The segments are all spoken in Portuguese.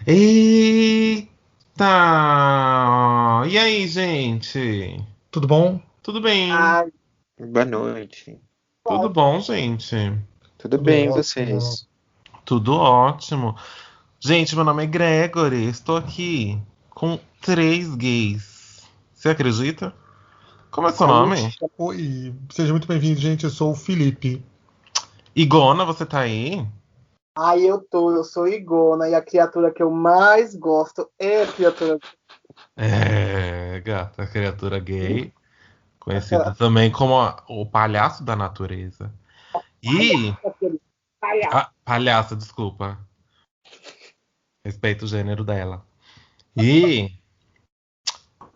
Eita! E aí, gente? Tudo bom? Tudo bem? Ai, Boa noite. Tudo bom, gente? Tudo Tudo bem, e ótimo. vocês? Tudo ótimo. Gente, meu nome é Gregory. Estou aqui com três gays. Você acredita? Como é seu nome? puxa. Oi, seja muito bem-vindo, gente. Eu sou o Felipe. Igona, você tá aí? Eu sou Igona e a criatura que eu mais gosto é a criatura. É, gata, criatura gay. Conhecido também como o palhaço da natureza. E. Aquele palhaço. Palhaça, desculpa. Respeito o gênero dela. E.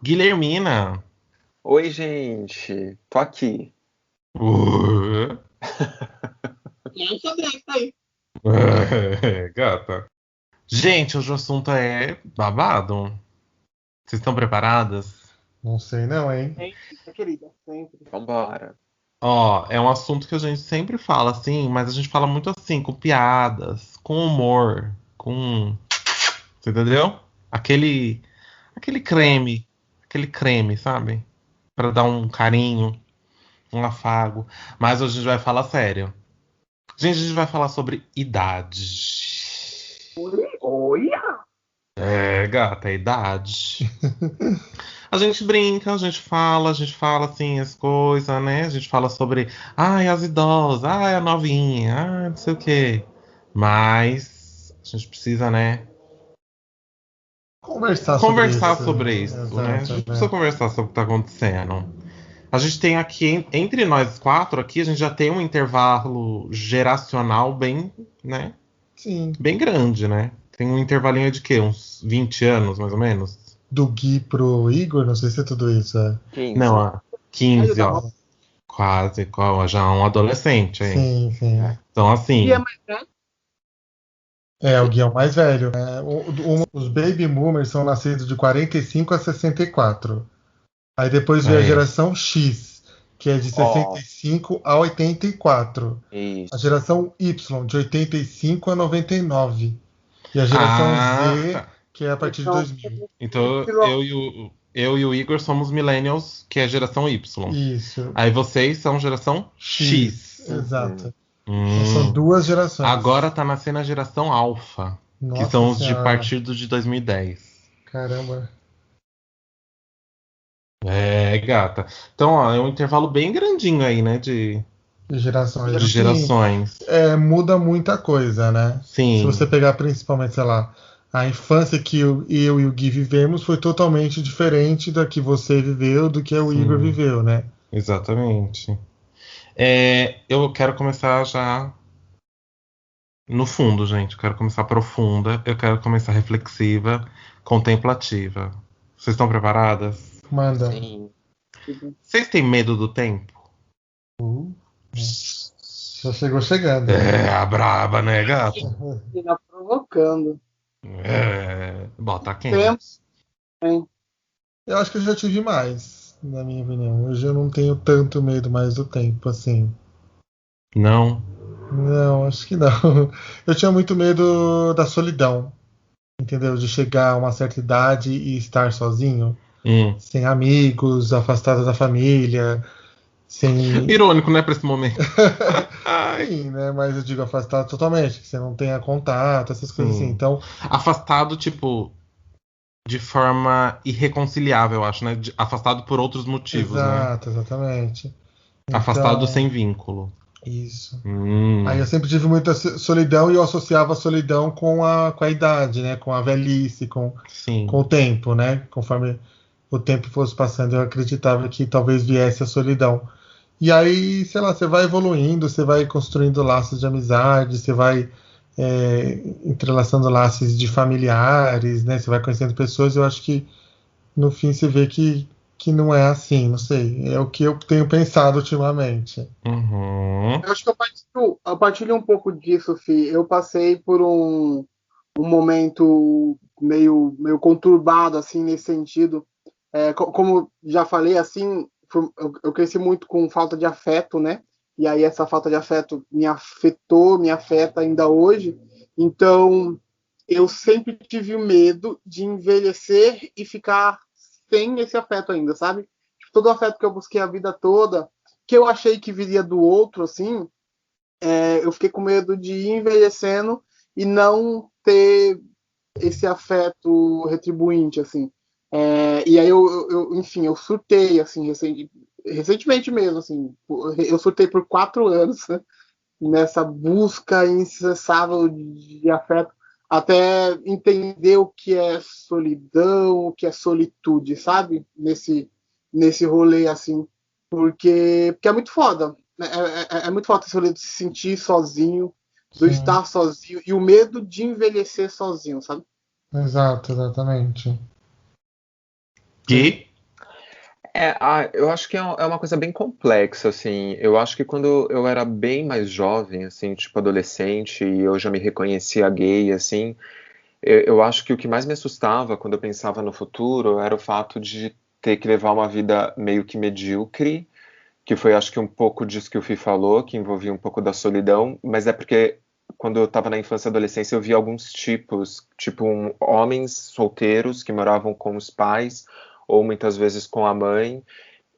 Guilhermina. Oi, gente. Tô aqui. Uh, Quem sabe isso aí? Gata. Gente, hoje o assunto é babado. Vocês estão preparadas? Não sei não, hein? Sempre, querida, sempre. Vambora. Ó, é um assunto que a gente sempre fala assim, mas a gente fala muito assim, com piadas, com humor, com. Você entendeu? Aquele. Aquele creme. Aquele creme, sabe? Pra dar um carinho, um afago. Mas hoje a gente vai falar sério. Gente, a gente vai falar sobre idade. Olha! É, gata, é idade. A gente brinca, a gente fala assim as coisas, né? A gente fala sobre, ai, as idosas, ai, a novinha, ai, não sei o quê. Mas a gente precisa, né, Conversar sobre conversar isso. sobre isso, né? A Exato, gente precisa né? conversar sobre o que tá acontecendo. A gente tem aqui, entre nós quatro aqui, a gente já tem um intervalo geracional bem, né, Sim. bem grande, né? Tem um intervalinho de quê? Uns 20 anos, mais ou menos? Do Gui pro Igor, não sei se é tudo isso. 15. Não, 15, Ajuda, ó. Rob. Quase, já um adolescente, hein? Sim, sim. É. Então, E é assim, mais velho? É, o Gui é o mais velho. Os baby boomers são nascidos de 45 a 64. Aí depois veio a é. geração X, que é de Ó, 65 a 84. A isso. geração Y, de 85 a 99. E a geração Ah, Z, tá. que é a partir de Então, 2000. Então, eu e o Igor somos millennials, que é a geração Y. Isso. Aí vocês são geração X, X. Uhum. exato. Então são Hum. duas gerações. Agora tá nascendo a geração Alpha, que Nossa são os de senhora. partir de 2010. Caramba. É, gata. Então, ó, é um intervalo bem grandinho aí, né, De de gerações. Sim, gerações. muda muita coisa, né? Se você Sim, pegar principalmente, sei lá, a infância que eu e o Gui vivemos foi totalmente diferente da que você viveu, do que o Igor sim, viveu, né? exatamente. É, eu quero começar já no fundo, gente. Eu quero começar profunda, eu quero começar reflexiva, contemplativa. Vocês estão preparadas? Manda. Sim. Vocês têm medo do tempo? Uh, já chegou chegando, né? É, a braba, né, gata? Tá provocando. É, bota Tempo, quente. hein? Eu acho que eu já tive mais, na minha opinião. Hoje eu não tenho tanto medo mais do tempo, assim. Não? Não, acho que não. Eu tinha muito medo da solidão, entendeu? De chegar a uma certa idade e estar sozinho, Hum. sem amigos, afastado da família, sem. Irônico, né, pra esse momento. Ai, Sim, né? Mas eu digo afastado totalmente, que você não tenha contato, essas coisas assim. sim. Então, Afastado, tipo, de forma irreconciliável, eu acho, né? Afastado por outros motivos, né? exato, exatamente. Afastado sem Então, vínculo. isso. Aí eu Hum, sempre tive muita solidão e eu associava a solidão com a idade, né? Com a velhice, com sim. o tempo, né? Conforme o tempo fosse passando, eu acreditava que talvez viesse a solidão. E aí, sei lá, você vai evoluindo, você vai construindo laços de amizade, você vai entrelaçando laços de familiares, né? Você vai conhecendo pessoas. Eu acho que no fim você vê que não é assim, não sei. É o que eu tenho pensado ultimamente. Uhum. Eu acho que eu partilho um pouco disso, Fih. Eu passei por um momento meio conturbado, assim, nesse sentido. Como já falei, assim, eu cresci muito com falta de afeto, né? E aí essa falta de afeto me afetou, me afeta ainda hoje. Então, eu sempre tive o medo de envelhecer e ficar sem esse afeto ainda, sabe? Tipo, todo o afeto que eu busquei a vida toda, que eu achei que viria do outro, assim, eu fiquei com medo de ir envelhecendo e não ter esse afeto retribuinte, assim. E aí enfim, eu surtei, assim, recentemente mesmo, assim, eu surtei por 4 anos, né, nessa busca incessável de afeto, até entender o que é solidão, o que é solitude, sabe? Nesse rolê, assim, porque é muito foda, né? É muito foda esse rolê de se sentir sozinho, do Sim, estar sozinho, e o medo de envelhecer sozinho, sabe? exato, exatamente. Sim, Que Eu acho que é uma coisa bem complexa, assim. Eu acho que quando eu era bem mais jovem, assim, tipo adolescente, e eu já me reconhecia gay, assim, eu acho que o que mais me assustava quando eu pensava no futuro era o fato de ter que levar uma vida meio que medíocre, que foi, acho que, um pouco disso que o Fih falou, que envolvia um pouco da solidão, mas é porque quando eu estava na infância e adolescência eu via alguns tipos, tipo homens solteiros que moravam com os pais, ou muitas vezes com a mãe,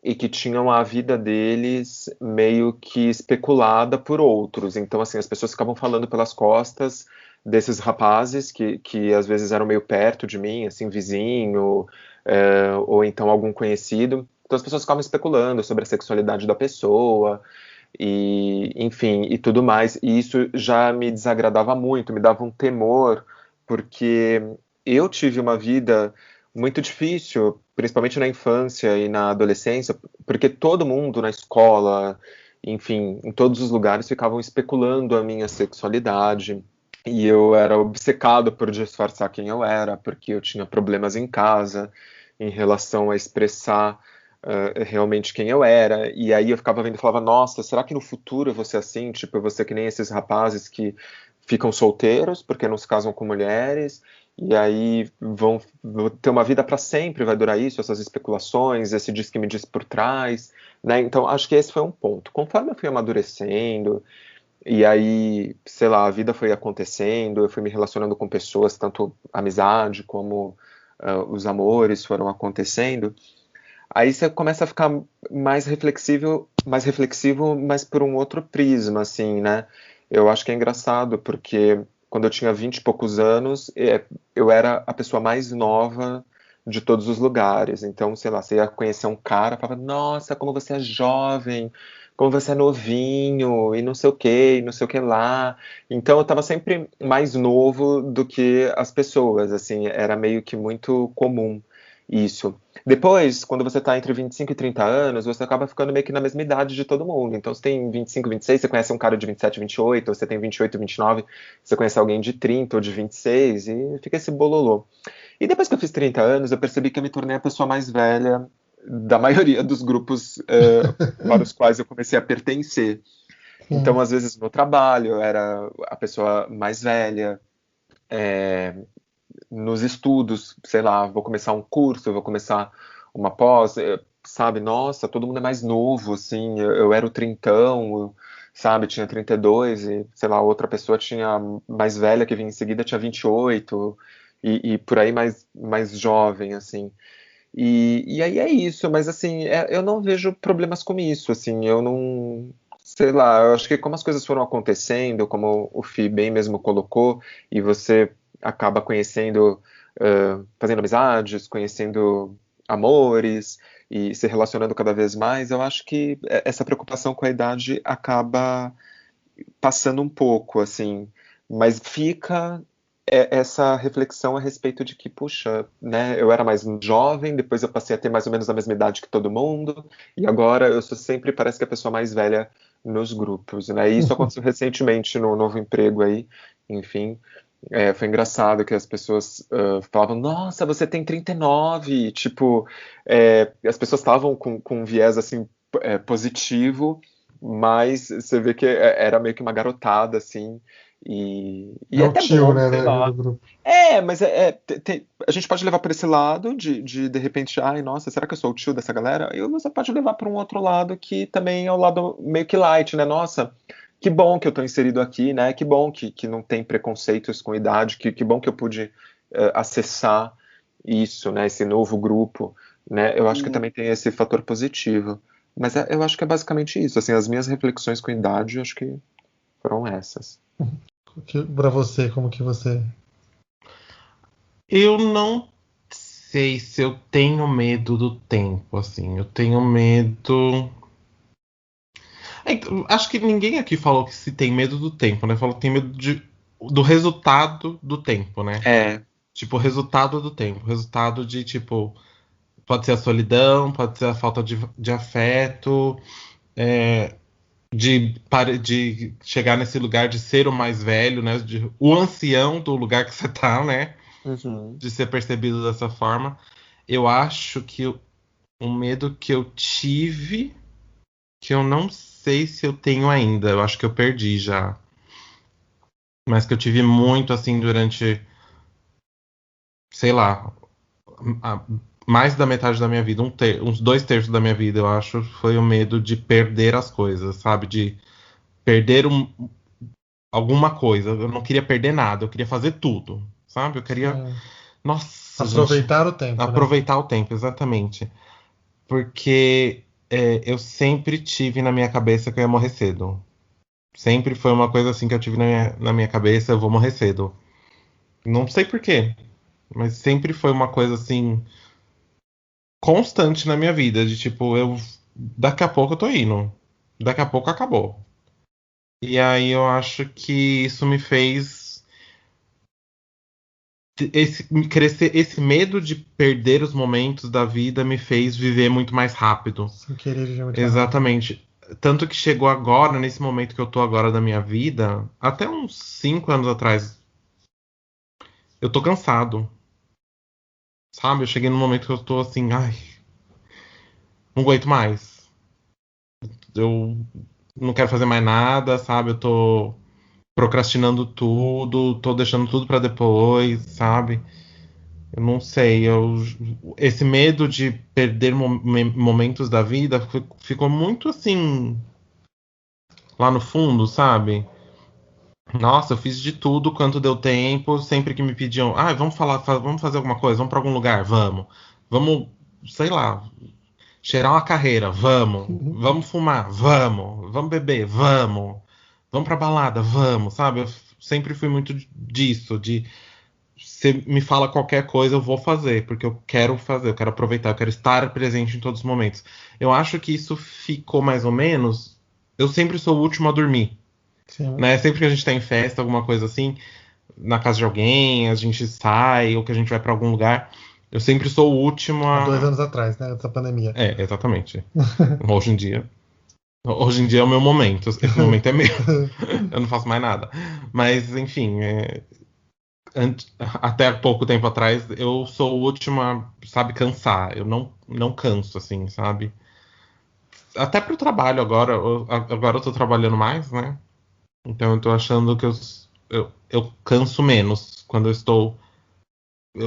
e que tinham a vida deles meio que especulada por outros. Então, assim, as pessoas ficavam falando pelas costas desses rapazes que às vezes eram meio perto de mim, assim, vizinho, ou então algum conhecido. Então as pessoas ficavam especulando sobre a sexualidade da pessoa, e enfim, e tudo mais. E isso já me desagradava muito, me dava um temor, porque eu tive uma vida muito difícil, principalmente na infância e na adolescência, porque todo mundo na escola, enfim, em todos os lugares ficavam especulando a minha sexualidade. E eu era obcecado por disfarçar quem eu era, porque eu tinha problemas em casa em relação a expressar realmente quem eu era. E aí eu ficava vendo e falava, nossa, será que no futuro eu vou ser assim? Tipo, eu vou ser que nem esses rapazes que ficam solteiros porque não se casam com mulheres, e aí vão ter uma vida para sempre, vai durar isso, essas especulações, esse diz que me diz por trás, né? Então acho que esse foi um ponto. Conforme eu fui amadurecendo, e aí, sei lá, a vida foi acontecendo, eu fui me relacionando com pessoas, tanto amizade como os amores foram acontecendo. Aí você começa a ficar mais reflexivo, mas por um outro prisma, assim, né? Eu acho que é engraçado, porque quando eu tinha 20 e poucos anos, eu era a pessoa mais nova de todos os lugares. Então, sei lá, você ia conhecer um cara, falava, nossa, como você é jovem, como você é novinho, e não sei o que, e não sei o que lá. Então, eu tava sempre mais novo do que as pessoas, assim, era meio que muito comum isso. Depois, quando você está entre 25 e 30 anos, você acaba ficando meio que na mesma idade de todo mundo. Então, você tem 25, 26, você conhece um cara de 27, 28, ou você tem 28, 29, você conhece alguém de 30 ou de 26, e fica esse bololô. E depois que eu fiz 30 anos, eu percebi que eu me tornei a pessoa mais velha da maioria dos grupos para os quais eu comecei a pertencer. sim, Então, às vezes, no trabalho, eu era a pessoa mais velha, é, nos estudos, sei lá, vou começar um curso, vou começar uma pós, sabe, nossa, todo mundo é mais novo, assim, eu era o trintão, sabe, tinha 32 e, sei lá, outra pessoa tinha mais velha que vinha em seguida tinha 28 e por aí mais jovem, assim. E aí é isso, mas assim, eu não vejo problemas com isso, assim, eu não, sei lá, eu acho que como as coisas foram acontecendo, como o Fih bem mesmo colocou, e você acaba conhecendo, fazendo amizades, conhecendo amores e se relacionando cada vez mais, eu acho que essa preocupação com a idade acaba passando um pouco, assim, mas fica essa reflexão a respeito de que, puxa, né, eu era mais jovem, depois eu passei a ter mais ou menos a mesma idade que todo mundo, e agora eu sou sempre, parece que a pessoa mais velha nos grupos, né? E isso aconteceu recentemente no novo emprego aí, enfim. Foi engraçado que as pessoas falavam, nossa, você tem 39, tipo, as pessoas estavam com um viés assim positivo, mas você vê que era meio que uma garotada, assim, é e é o até tio, bom, né, sei do lá. grupo. Mas a gente pode levar por esse lado de repente, ai, nossa, será que eu sou o tio dessa galera? E você pode levar para um outro lado que também é o lado meio que light, né? Nossa, que bom que eu estou inserido aqui, né? Que bom que não tem preconceitos com idade, que bom que eu pude acessar isso, né? Esse novo grupo, né? Eu acho que também tem esse fator positivo. Mas eu acho que é basicamente isso. Assim, as minhas reflexões com idade, eu acho que foram essas. Para você, como que você... Eu não sei se eu tenho medo do tempo, assim. Eu tenho medo. Acho que ninguém aqui falou que se tem medo do tempo, né? Falou que tem medo do resultado do tempo, né? É. Tipo, o resultado do tempo. Resultado de, tipo, pode ser a solidão, pode ser a falta de afeto, de chegar nesse lugar de ser o mais velho, né? O ancião do lugar que você tá, né? Uhum. De ser percebido dessa forma. Eu acho que um medo que eu tive, que eu não sei se eu tenho ainda, eu acho que eu perdi já. Mas que eu tive muito, assim, durante, sei lá, a- mais da metade da minha vida, uns 2 terços da minha vida, eu acho, foi o medo de perder as coisas, sabe? De perder alguma coisa. Eu não queria perder nada, eu queria fazer tudo, sabe? Eu queria. Sim. Nossa, gente. Aproveitar o tempo, né? Aproveitar o tempo, exatamente. Porque eu sempre tive na minha cabeça que eu ia morrer cedo. Sempre foi uma coisa assim que eu tive na minha cabeça, eu vou morrer cedo. Não sei por quê, mas sempre foi uma coisa assim constante na minha vida, de tipo, daqui a pouco eu tô indo. Daqui a pouco acabou. E aí eu acho que isso me fez crescer, esse medo de perder os momentos da vida me fez viver muito mais rápido. Sem querer viver muito mais rápido. Exatamente. Tanto que chegou agora, nesse momento que eu tô agora da minha vida, até uns 5 anos atrás, eu tô cansado. Sabe? Eu cheguei num momento que eu tô assim, ai, não aguento mais. Eu não quero fazer mais nada, sabe? Eu tô procrastinando tudo, tô deixando tudo pra depois, sabe? Eu não sei, esse medo de perder momentos da vida ficou muito assim lá no fundo, sabe? Nossa, eu fiz de tudo quanto deu tempo, sempre que me pediam, vamos falar, vamos fazer alguma coisa, vamos pra algum lugar, vamos. Vamos, sei lá, cheirar uma carreira, vamos. Vamos fumar, vamos. Vamos beber, vamos. Vamos pra balada, vamos, sabe? Eu sempre fui muito disso, de você me fala qualquer coisa, eu vou fazer, porque eu quero fazer, eu quero aproveitar, eu quero estar presente em todos os momentos. Eu acho que isso ficou mais ou menos. Eu sempre sou o último a dormir, Sim. né? Sempre que a gente tá em festa, alguma coisa assim, na casa de alguém, a gente sai ou que a gente vai pra algum lugar, eu sempre sou o último Há 2 a. anos atrás, né? Essa pandemia. Exatamente. Hoje em dia. Hoje em dia é o meu momento. Esse momento é meu. Eu não faço mais nada. Mas, enfim, até pouco tempo atrás, eu sou o último a, sabe, cansar. Eu não canso, assim, sabe? Até pro trabalho agora. Agora eu tô trabalhando mais, né? Então eu tô achando que eu canso menos quando eu estou.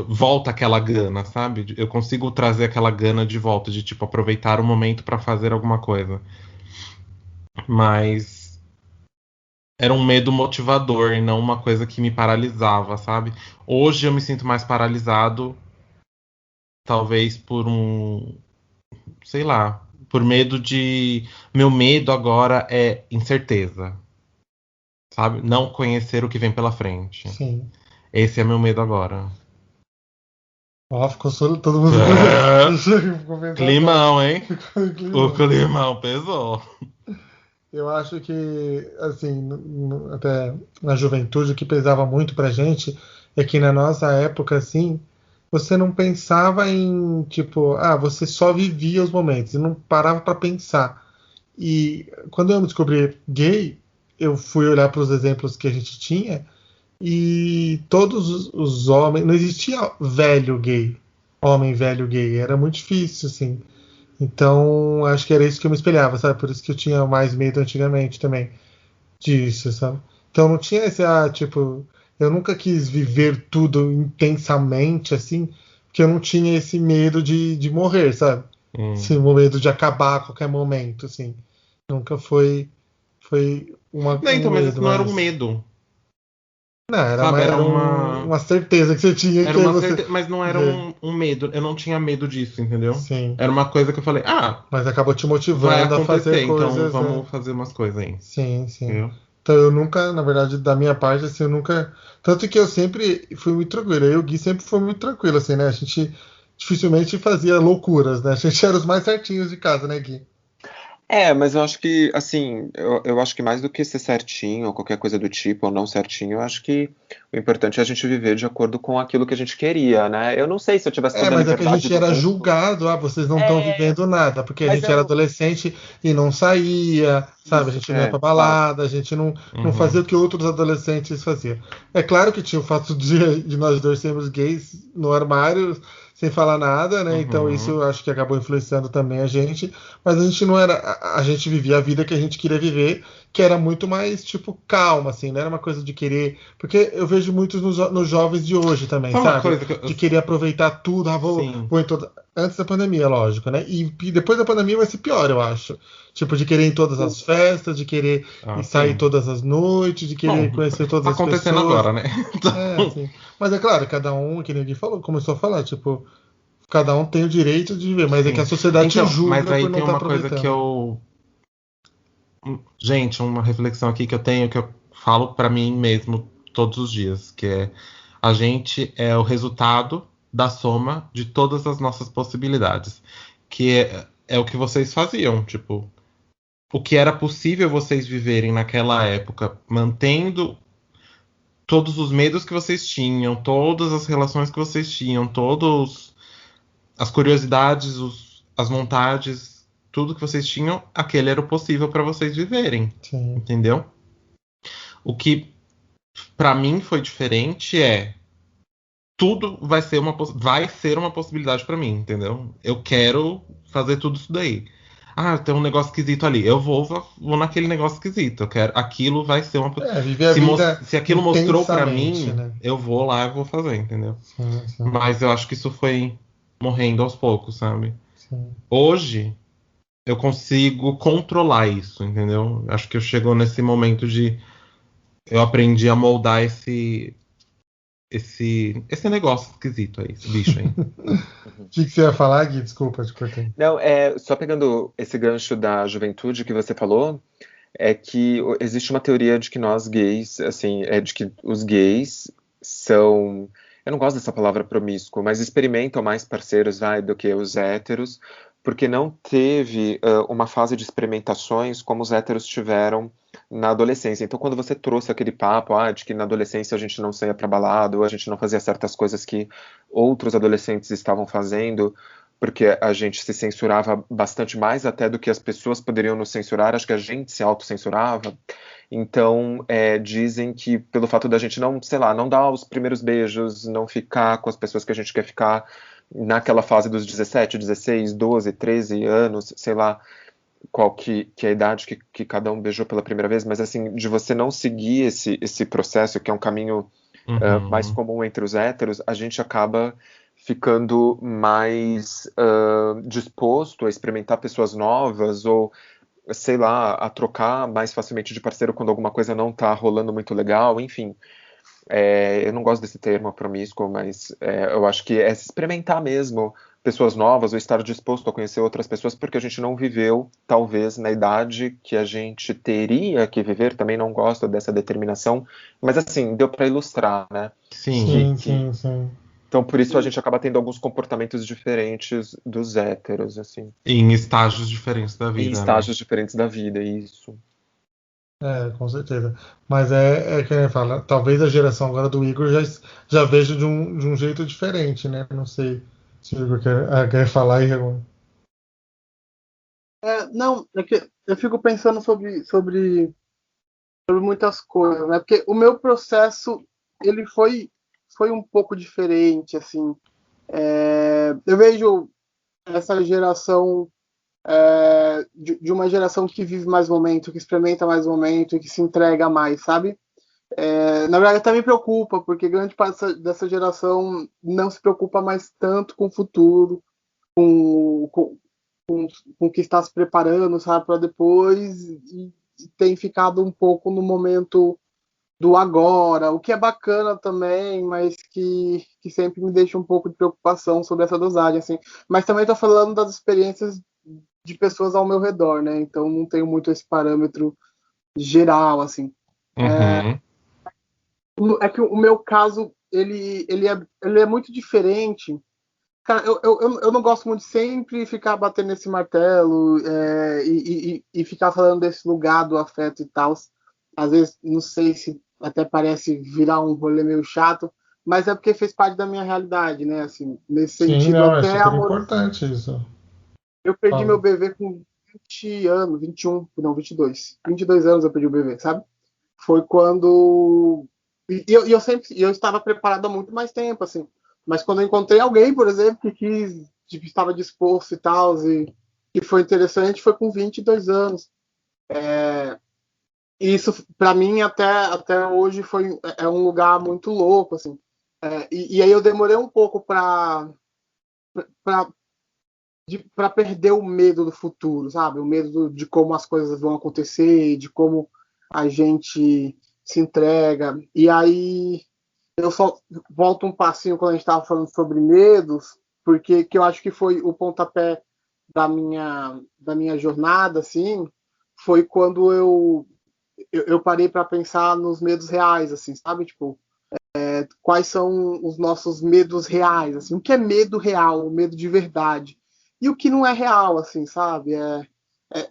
Volta aquela gana, sabe? Eu consigo trazer aquela gana de volta, de tipo, aproveitar o momento pra fazer alguma coisa. Mas era um medo motivador e não uma coisa que me paralisava, sabe? Hoje eu me sinto mais paralisado, talvez por sei lá, por medo de. Meu medo agora é incerteza, sabe? Não conhecer o que vem pela frente. Sim. Esse é meu medo agora. Ó, ficou todo mundo ficou pensatório. Climão, hein? Ficou em O clima. climão pesou. Eu acho que, assim, até na juventude, o que pesava muito pra gente é que na nossa época, assim, você não pensava em, tipo, você só vivia os momentos e não parava pra pensar. E quando eu me descobri gay, eu fui olhar para os exemplos que a gente tinha e todos os homens, não existia velho gay, homem velho gay, era muito difícil, assim. Então, acho que era isso que eu me espelhava, sabe? Por isso que eu tinha mais medo antigamente também disso, sabe? Então não tinha esse, tipo, eu nunca quis viver tudo intensamente, assim, porque eu não tinha esse medo de morrer, sabe? Esse Hum. medo de acabar a qualquer momento, assim. Nunca foi foi Não, então, mas medo, isso não era um mas... medo. Não, Sabe, era uma certeza que você tinha era que aí uma você... certeza, mas não era É, um medo. Eu não tinha medo disso, entendeu? sim, Era uma coisa que eu falei, mas acabou te vai motivando a fazer acontecer, então coisas, né? vamos fazer umas coisas aí. Sim, sim. Entendeu? Então eu nunca, na verdade, da minha parte, assim, eu nunca. Tanto que eu sempre fui muito tranquilo. Eu e o Gui sempre foi muito tranquilo, assim, né? A gente dificilmente fazia loucuras, né? A gente era os mais certinhos de casa, né, Gui? Mas eu acho que, assim, eu acho que mais do que ser certinho ou qualquer coisa do tipo, ou não certinho, eu acho que o importante é a gente viver de acordo com aquilo que a gente queria, né? Eu não sei se eu tivesse É, toda a mas é que a liberdade gente do era mundo. julgado, vocês não estão É, vivendo nada, porque a mas gente era eu. adolescente e não saía, sabe? A Isso, gente não ia pra claro. balada, a gente não fazia Uhum. o que outros adolescentes faziam. É claro que tinha o fato de nós dois sermos gays no armário, sem falar nada, né? Então isso Uhum. eu acho que acabou influenciando também a gente, mas a gente não era, a gente vivia a vida que a gente queria viver, que era muito mais, tipo, calma, assim, não era uma coisa de querer, porque eu vejo muitos nos jovens de hoje também, Sabe uma sabe? coisa que De querer aproveitar tudo, sim. vou em toda... Antes da pandemia, lógico, né? E depois da pandemia vai ser pior, eu acho. Tipo, de querer ir em todas as festas, de querer ir Ah, sair sim. todas as noites, de Bom, querer conhecer todas tá as acontecendo pessoas. agora, né? É, Então, assim. Mas é claro, cada um, que ninguém falou, começou a falar, tipo, cada um tem o direito de viver, mas é que a sim. sociedade te Então, mas julga aí por não tem estar uma coisa que aproveitando. eu. Gente, uma reflexão aqui que eu tenho, que eu falo pra mim mesmo todos os dias, que é a gente é o resultado da soma de todas as nossas possibilidades. Que é o que vocês faziam, tipo, o que era possível vocês viverem naquela época, mantendo todos os medos que vocês tinham, todas as relações que vocês tinham, todos as curiosidades, as vontades, tudo que vocês tinham, aquele era o possível para vocês viverem, Sim, entendeu? O que para mim foi diferente é tudo vai ser uma possibilidade para mim, entendeu? Eu quero fazer tudo isso daí. Ah, tem um negócio esquisito ali. Vou naquele negócio esquisito. Eu quero, aquilo vai ser uma. viver a vida Se aquilo mostrou para intensamente, mim, né? eu vou lá e vou fazer, entendeu? Sim, sim, Mas eu acho que isso foi morrendo aos poucos, sabe? sim. Hoje eu consigo controlar isso, entendeu? Acho que eu chego nesse momento de eu aprendi a moldar esse negócio esquisito aí, esse bicho aí. O que você ia falar, Gui? Desculpa, te cortei. Não, só pegando esse gancho da juventude que você falou, é que existe uma teoria de que nós gays, assim, de que os gays são, eu não gosto dessa palavra promíscuo, mas experimentam mais parceiros, vai, do que os héteros, porque não teve uma fase de experimentações como os héteros tiveram na adolescência. Então, quando você trouxe aquele papo, de que na adolescência a gente não saía para balada, ou a gente não fazia certas coisas que outros adolescentes estavam fazendo, porque a gente se censurava bastante mais até do que as pessoas poderiam nos censurar, acho que a gente se autocensurava. Então, dizem que pelo fato da gente não, sei lá, não dar os primeiros beijos, não ficar com as pessoas que a gente quer ficar naquela fase dos 17, 16, 12, 13 anos, sei lá qual que é a idade que cada um beijou pela primeira vez, mas assim, de você não seguir esse processo, que é um caminho mais Uhum. comum entre os héteros, a gente acaba ficando mais disposto a experimentar pessoas novas ou, sei lá, a trocar mais facilmente de parceiro quando alguma coisa não tá rolando muito legal, enfim. Eu não gosto desse termo promíscuo, mas eu acho que é se experimentar mesmo pessoas novas ou estar disposto a conhecer outras pessoas porque a gente não viveu, talvez, na idade que a gente teria que viver. Também não gosto dessa determinação, mas assim, deu para ilustrar, né? Sim. Sim, sim, sim. Então, por isso a gente acaba tendo alguns comportamentos diferentes dos héteros, assim, Em estágios diferentes da em vida, né? estágios diferentes da vida, isso. Com certeza. Mas é que eu falo, talvez a geração agora do Igor já veja de um jeito diferente, né? Não sei se o Igor quer falar aí agora. Não, é que eu fico pensando sobre muitas coisas, né? Porque o meu processo ele foi um pouco diferente, assim. Eu vejo essa geração de uma geração que vive mais momento, que experimenta mais momento, que se entrega mais, sabe? Na verdade, até me preocupa, porque grande parte dessa geração não se preocupa mais tanto com o futuro, com, com, com o que está se preparando, sabe, para depois. tem ficado um pouco no momento do agora, o que é bacana também, mas que sempre me deixa um pouco de preocupação sobre essa dosagem, assim. Mas também estou falando das experiências de pessoas ao meu redor, né? Então não tenho muito esse parâmetro geral, assim. Uhum. É que o meu caso, ele é muito diferente. Cara, eu não gosto muito de sempre ficar batendo nesse martelo e ficar falando desse lugar do afeto e tal. Às vezes, não sei se até parece virar um rolê meio chato, mas é porque fez parte da minha realidade, né? Assim, nesse Sim, sentido, não, é até super amor. importante isso. Eu perdi meu Fala. bebê com 20 anos, 21, não, 22. 22 anos eu perdi o bebê, sabe? Foi quando. Eu sempre. Eu estava preparado há muito mais tempo, assim. Mas quando eu encontrei alguém, por exemplo, que quis, que estava disposto e tal, e que foi interessante, foi com 22 anos. E isso, para mim, até hoje, é um lugar muito louco, assim. E aí eu demorei um pouco para perder o medo do futuro, sabe? O medo de como as coisas vão acontecer, de como a gente se entrega. E aí eu só volto um passinho quando a gente estava falando sobre medos, porque que eu acho que foi o pontapé da minha jornada, assim, foi quando eu parei para pensar nos medos reais, assim, sabe? Tipo, quais são os nossos medos reais, assim, o que é medo real, o medo de verdade, e o que não é real, assim, sabe?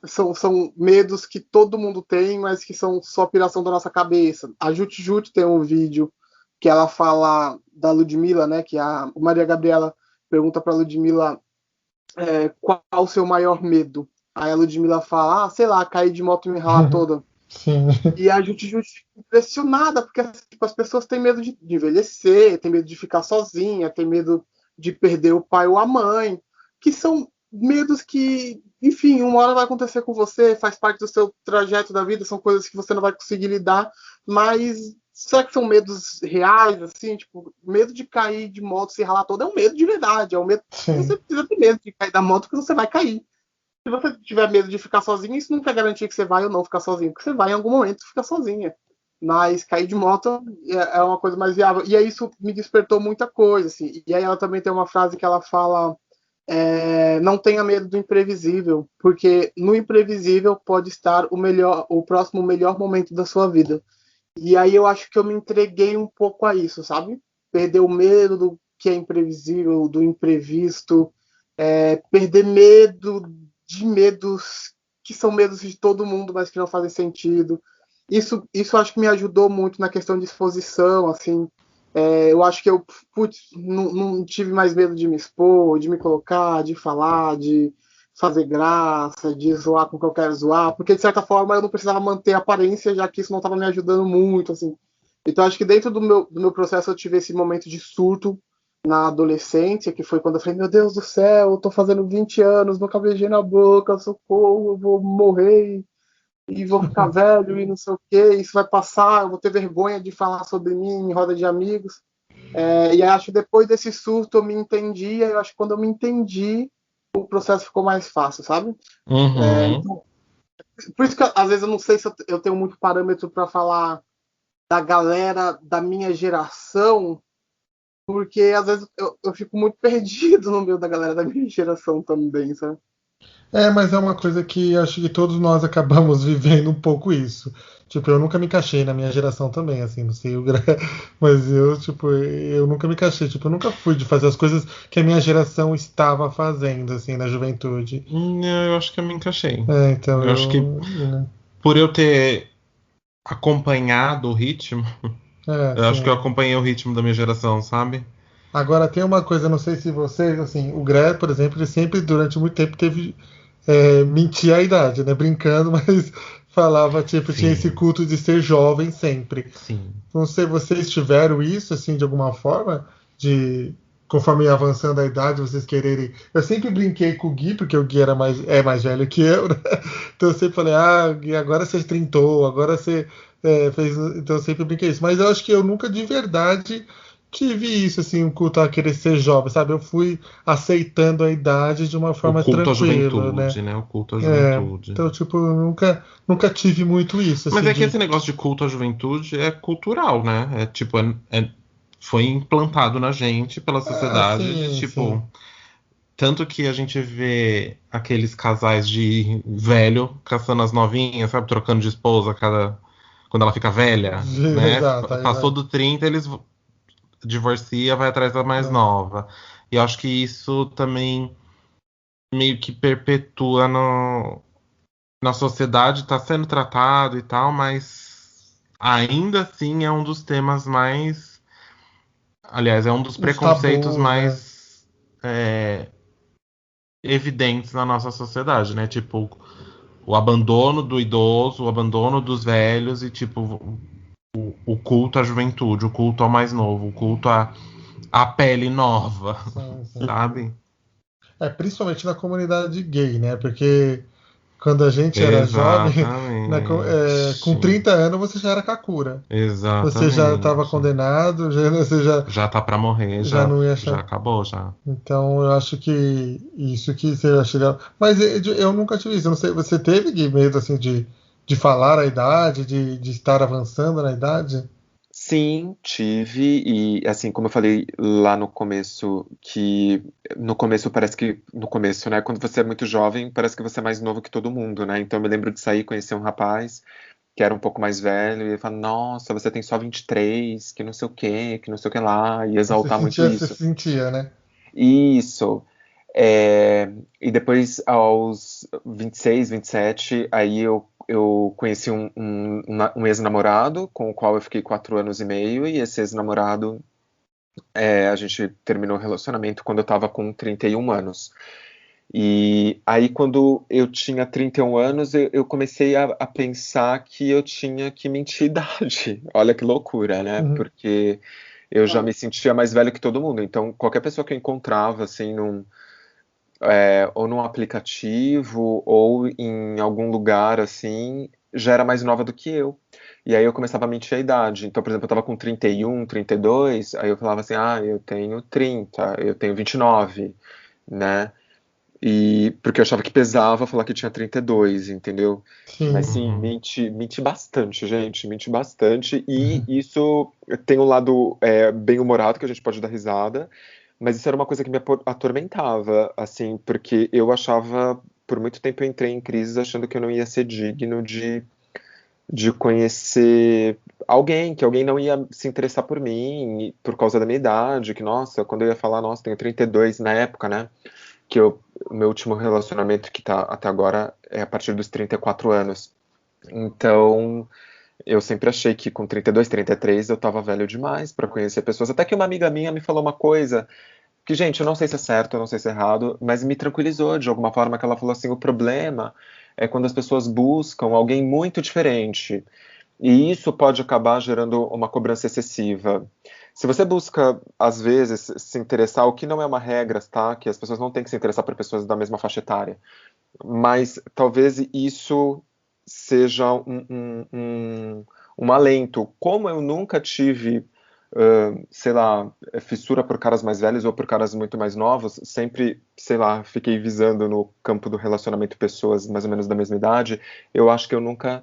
São medos que todo mundo tem, mas que são só piração da nossa cabeça. A Jut Jut tem um vídeo que ela fala da Ludmilla, né? Que a Maria Gabriela pergunta para Ludmilla qual o seu maior medo. Aí a Ludmilla fala, sei lá, cair de moto e me ralar toda. Sim. E a Jut Jut fica impressionada, porque tipo, as pessoas têm medo de envelhecer, têm medo de ficar sozinha, têm medo de perder o pai ou a mãe, que são medos que, enfim, uma hora vai acontecer com você, faz parte do seu trajeto da vida, são coisas que você não vai conseguir lidar, mas será que são medos reais, assim, tipo, medo de cair de moto e se ralar todo é um medo de verdade, é um medo que Sim. você precisa ter medo de cair da moto porque você vai cair. Se você tiver medo de ficar sozinho, isso não quer garantir que você vai ou não ficar sozinho, porque você vai em algum momento ficar sozinha. Mas cair de moto é uma coisa mais viável. E aí isso me despertou muita coisa, assim. E aí ela também tem uma frase que ela fala: não tenha medo do imprevisível, porque no imprevisível pode estar o próximo melhor momento da sua vida. E aí eu acho que eu me entreguei um pouco a isso, sabe? Perder o medo do que é imprevisível, do imprevisto, perder medo de medos que são medos de todo mundo, mas que não fazem sentido. Isso acho que me ajudou muito na questão de exposição, assim. Eu acho que eu não tive mais medo de me expor, de me colocar, de falar, de fazer graça, de zoar com o que eu quero zoar, porque de certa forma eu não precisava manter a aparência, já que isso não estava me ajudando muito, assim. Então acho que dentro do meu processo eu tive esse momento de surto na adolescência, que foi quando eu falei, meu Deus do céu, eu tô fazendo 20 anos, nunca beijei na boca, socorro, eu vou morrer e vou ficar velho e não sei o que, isso vai passar, eu vou ter vergonha de falar sobre mim em roda de amigos. E acho que depois desse surto eu me entendi, e eu acho que quando eu me entendi, o processo ficou mais fácil, sabe? Uhum. Então, por isso que às vezes eu não sei se eu tenho muito parâmetro para falar da galera da minha geração, porque às vezes eu fico muito perdido no meio da galera da minha geração também, sabe? Mas é uma coisa que acho que todos nós acabamos vivendo um pouco isso. Tipo, eu nunca me encaixei na minha geração também, assim, não sei mas eu, tipo, eu nunca me encaixei. Tipo, eu nunca fui de fazer as coisas que a minha geração estava fazendo, assim, na juventude. Eu acho que eu me encaixei. Então Eu acho que né? por eu ter acompanhado o ritmo, eu acho que eu Sim. acompanhei o ritmo da minha geração, sabe? Agora tem uma coisa, não sei se vocês, assim, o Greg, por exemplo, ele sempre durante muito tempo teve mentia a idade, né? Brincando, mas falava, tipo, tinha esse Sim, culto de ser jovem sempre. sim. Não sei, vocês tiveram isso, assim, de alguma forma? De, conforme ia avançando a idade, vocês quererem. Eu sempre brinquei com o Gui, porque o Gui é mais velho que eu, né? Então eu sempre falei, Gui, agora você trintou, agora você fez. Então eu sempre brinquei isso. Mas eu acho que eu nunca de verdade tive isso, assim, um culto a querer ser jovem, sabe? Eu fui aceitando a idade de uma O forma culto à tranquila, né? juventude, né? O culto à É, juventude. então, tipo, eu nunca tive muito isso, Mas assim, é que de. esse negócio de culto à juventude é cultural, né? É tipo, foi implantado na gente pela Ah, sociedade de sim, sim. tipo. Tanto que a gente vê aqueles casais de velho caçando as novinhas, sabe? Trocando de esposa quando ela fica velha, né? Exato, aí Passou vai. do 30 eles divorcia, vai atrás da mais É, nova. E eu acho que isso também meio que perpetua na sociedade, está sendo tratado e tal, mas ainda assim é um dos temas mais. Aliás, é um dos os preconceitos tabus, né? mais evidentes na nossa sociedade, né? Tipo, o abandono do idoso, o abandono dos velhos e, tipo, o culto à juventude, o culto ao mais novo, o culto à pele nova, Sim, sim. sabe? Principalmente na comunidade gay, né? Porque quando a gente era jovem, com Exatamente. 30 anos você já era Kakura. Você já estava Exatamente. condenado, você Já tá pra morrer, já não ia já achar. acabou, já. Então eu acho que isso que você acha legal. Mas eu nunca tive isso. Eu não sei, você teve Gui, medo assim de falar a idade, de estar avançando na idade? Sim, tive, e assim, como eu falei lá no começo, que no começo parece que, no começo, né, quando você é muito jovem, parece que você é mais novo que todo mundo, né, então eu me lembro de sair, conhecer um rapaz que era um pouco mais velho, e ele fala, nossa, você tem só 23, que não sei o que não sei o que lá, e exaltar muito Você isso. sentia, né? Isso. É, e depois, aos 26, 27, aí eu conheci um ex-namorado com o qual eu fiquei 4 anos e meio, e esse ex-namorado, a gente terminou o relacionamento quando eu tava com 31 anos. E aí, quando eu tinha 31 anos, eu comecei a pensar que eu tinha que mentir idade. Olha que loucura, né? Uhum. Porque eu já Ah, me sentia mais velho que todo mundo. Então, qualquer pessoa que eu encontrava, assim, ou num aplicativo, ou em algum lugar, assim, já era mais nova do que eu. E aí eu começava a mentir a idade. Então, por exemplo, eu tava com 31, 32, aí eu falava assim, eu tenho 30, eu tenho 29, né? E porque eu achava que pesava falar que tinha 32, entendeu? Mas Sim. sim, Uhum. menti bastante, gente, menti bastante. E isso tem um lado bem humorado que a gente pode dar risada, mas isso era uma coisa que me atormentava, assim, porque eu achava, por muito tempo eu entrei em crise achando que eu não ia ser digno de conhecer alguém, que alguém não ia se interessar por mim por causa da minha idade, que, nossa, quando eu ia falar, nossa, tenho 32 na época, né? O meu último relacionamento que tá até agora é a partir dos 34 anos. Então, eu sempre achei que com 32, 33 eu tava velho demais pra conhecer pessoas. Até que uma amiga minha me falou uma coisa que, gente, eu não sei se é certo, eu não sei se é errado, mas me tranquilizou de alguma forma, que ela falou assim: o problema é quando as pessoas buscam alguém muito diferente. E isso pode acabar gerando uma cobrança excessiva. Se você busca, às vezes, se interessar, o que não é uma regra, tá? Que as pessoas não têm que se interessar por pessoas da mesma faixa etária. Mas talvez isso seja um alento. Como eu nunca tive, sei lá, fissura por caras mais velhos ou por caras muito mais novos, sempre, sei lá, fiquei visando no campo do relacionamento pessoas mais ou menos da mesma idade, eu acho que eu nunca.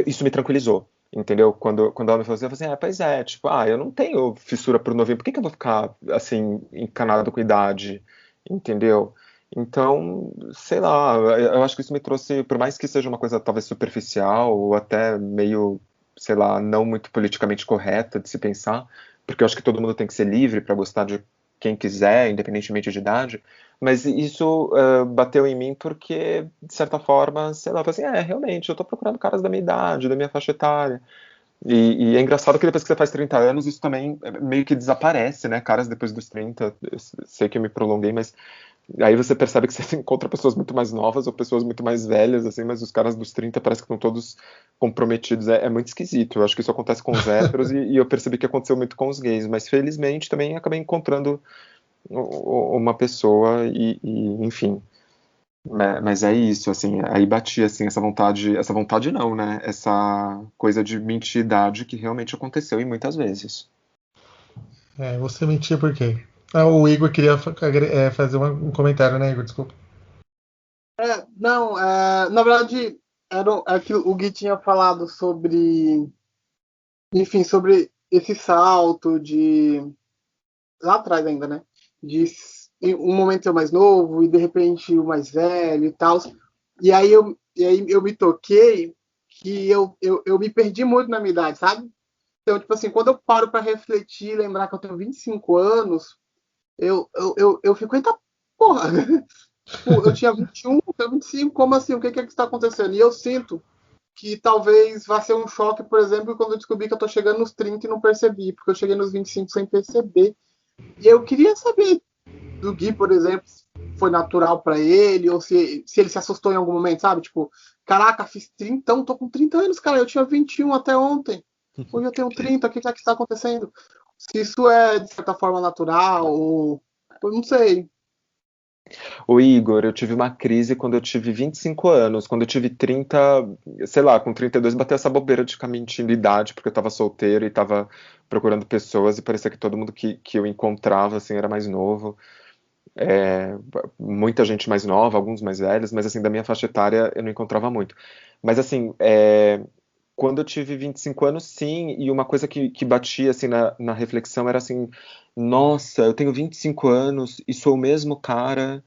Isso me tranquilizou. Entendeu? Quando ela me falou assim, eu falei assim, pois é, tipo, eu não tenho fissura por novinho, por que eu vou ficar, assim, encanado com idade? Entendeu? Então, sei lá, eu acho que isso me trouxe, por mais que seja uma coisa talvez superficial ou até meio, sei lá, não muito politicamente correta de se pensar, porque eu acho que todo mundo tem que ser livre para gostar de quem quiser, independentemente de idade, mas isso bateu em mim porque, de certa forma, sei lá, eu falei assim, realmente, eu tô procurando caras da minha idade, da minha faixa etária. E é engraçado que depois que você faz 30 anos, isso também meio que desaparece, né? Caras depois dos 30, eu sei que eu me prolonguei, mas aí você percebe que você encontra pessoas muito mais novas ou pessoas muito mais velhas, assim, mas os caras dos 30 parece que estão todos comprometidos. É muito esquisito. Eu acho que isso acontece com os héteros e eu percebi que aconteceu muito com os gays. Mas felizmente também acabei encontrando uma pessoa enfim. Mas é isso, assim, aí batia assim essa vontade não, né? Essa coisa de mentir idade que realmente aconteceu e muitas vezes. Você mentia por quê? O Igor queria fazer um comentário, né, Igor? Desculpa. Não, na verdade, é que o Gui tinha falado sobre, enfim, sobre esse salto de, lá atrás ainda, né? De um momento ser mais novo e de repente o mais velho e tal. E aí eu me toquei que eu me perdi muito na minha idade, sabe? Então, tipo assim, quando eu paro para refletir, lembrar que eu tenho 25 anos, eu fico, eita porra! Tipo, eu tinha 21, eu tenho 25, como assim? O que é que está acontecendo? E eu sinto que talvez vá ser um choque, por exemplo, quando eu descobri que eu tô chegando nos 30 e não percebi, porque eu cheguei nos 25 sem perceber. E eu queria saber do Gui, por exemplo, se foi natural para ele, ou se ele se assustou em algum momento, sabe? Tipo, caraca, fiz 30, então tô com 30 anos, cara, eu tinha 21 até ontem. Hoje eu tenho 30, o que é que está acontecendo? Se isso é, de certa forma, natural, ou. Eu não sei. O Igor, eu tive uma crise quando eu tive 25 anos. Quando eu tive 30, sei lá, com 32 bateu essa bobeira de ficar mentindo idade, porque eu tava solteiro e tava procurando pessoas e parecia que todo mundo que eu encontrava, assim, era mais novo. É, muita gente mais nova, alguns mais velhos, mas assim, da minha faixa etária eu não encontrava muito. Mas assim, quando eu tive 25 anos, sim, e uma coisa que batia assim na reflexão era assim, nossa, eu tenho 25 anos e sou o mesmo cara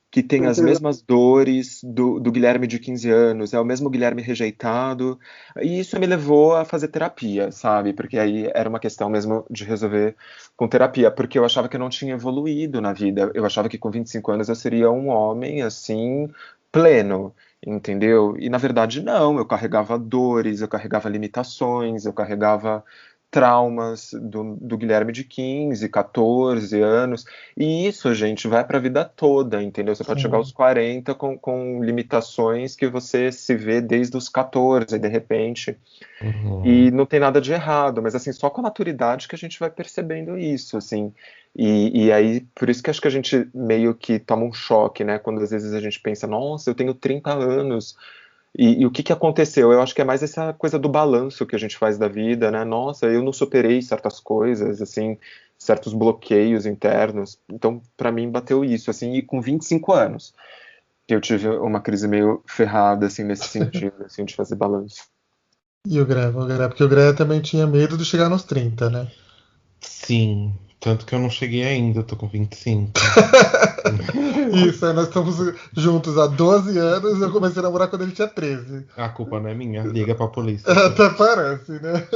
que tem as mesmas dores do Guilherme de 15 anos, é o mesmo Guilherme rejeitado, e isso me levou a fazer terapia, sabe? Porque aí era uma questão mesmo de resolver com terapia, porque eu achava que eu não tinha evoluído na vida, eu achava que com 25 anos eu seria um homem, assim, pleno, entendeu? E na verdade não, eu carregava dores, eu carregava limitações, eu carregava traumas do Guilherme de 15, 14 anos, e isso, gente, vai para a vida toda, entendeu? Você pode chegar aos Sim. 40 com limitações que você se vê desde os 14, de repente, Uhum. e não tem nada de errado, mas assim, só com a maturidade que a gente vai percebendo isso, assim. E aí, por isso que acho que a gente meio que toma um choque, né? Quando às vezes a gente pensa, nossa, eu tenho 30 anos, e o que que aconteceu? Eu acho que é mais essa coisa do balanço que a gente faz da vida, né? Nossa, eu não superei certas coisas, assim, certos bloqueios internos. Então, pra mim, bateu isso, assim, e com 25 anos, eu tive uma crise meio ferrada, assim, nesse sentido, assim, de fazer balanço. E porque o Greta também tinha medo de chegar nos 30, né? Sim, tanto que eu não cheguei ainda, eu tô com 25. Isso, nós estamos juntos há 12 anos e eu comecei a namorar quando ele tinha 13. A culpa não é minha, liga pra polícia, Até gente. parece, né?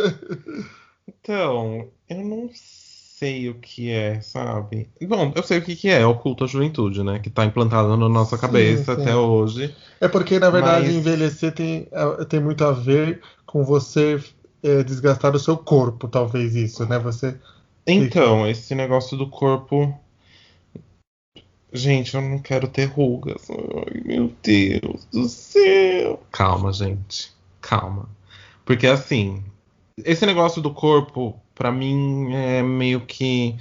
Então, eu não sei o que é, sabe? Bom, eu sei o que que é o culto à juventude, né? Que tá implantado na nossa Sim, cabeça até sim. hoje. É porque, na verdade, Mas, envelhecer tem muito a ver com você desgastar o seu corpo, talvez isso, né? Você fica. então, esse negócio do corpo. Gente, eu não quero ter rugas. Ai, meu Deus do céu. Calma, gente. Calma. Porque assim, esse negócio do corpo, pra mim, é meio que.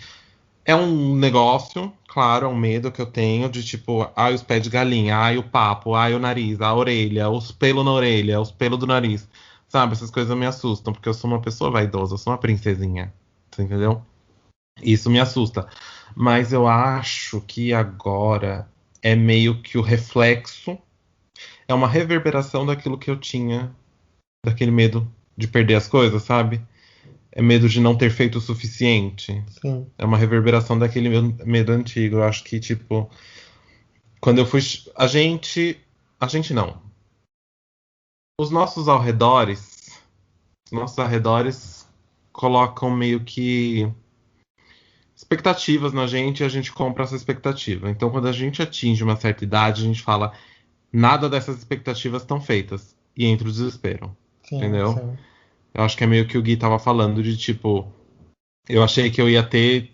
É um negócio, claro, é um medo que eu tenho de tipo, ai, os pés de galinha, ai, o papo, ai, o nariz, a orelha, os pelos na orelha, os pelos do nariz. Sabe, essas coisas me assustam, porque eu sou uma pessoa vaidosa, eu sou uma princesinha. Você entendeu? Isso me assusta. Mas eu acho que agora é meio que o reflexo, é uma reverberação daquilo que eu tinha, daquele medo de perder as coisas, sabe? É medo de não ter feito o suficiente. Sim, É uma reverberação daquele medo antigo. Eu acho que, tipo, quando eu fui. A gente não. Os nossos arredores. Os nossos arredores colocam meio que expectativas na gente e a gente compra essa expectativa. Então, quando a gente atinge uma certa idade, a gente fala: nada dessas expectativas estão feitas. E entra o desespero. sim, Entendeu? sim. Eu acho que é meio que o Gui tava falando de tipo. Eu achei que eu ia ter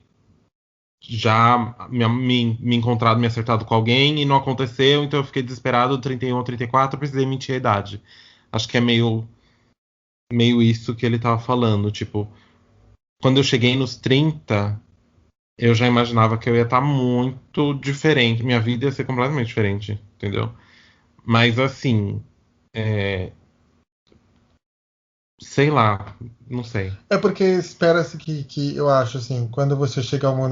já me encontrado, me acertado com alguém e não aconteceu, então eu fiquei desesperado, 31, 34, precisei mentir a idade. Acho que é meio isso que ele tava falando, tipo, quando eu cheguei nos 30, eu já imaginava que eu ia estar muito diferente, minha vida ia ser completamente diferente, entendeu? Mas assim, é, sei lá, não sei. É porque espera-se que eu acho assim, quando você chega a uma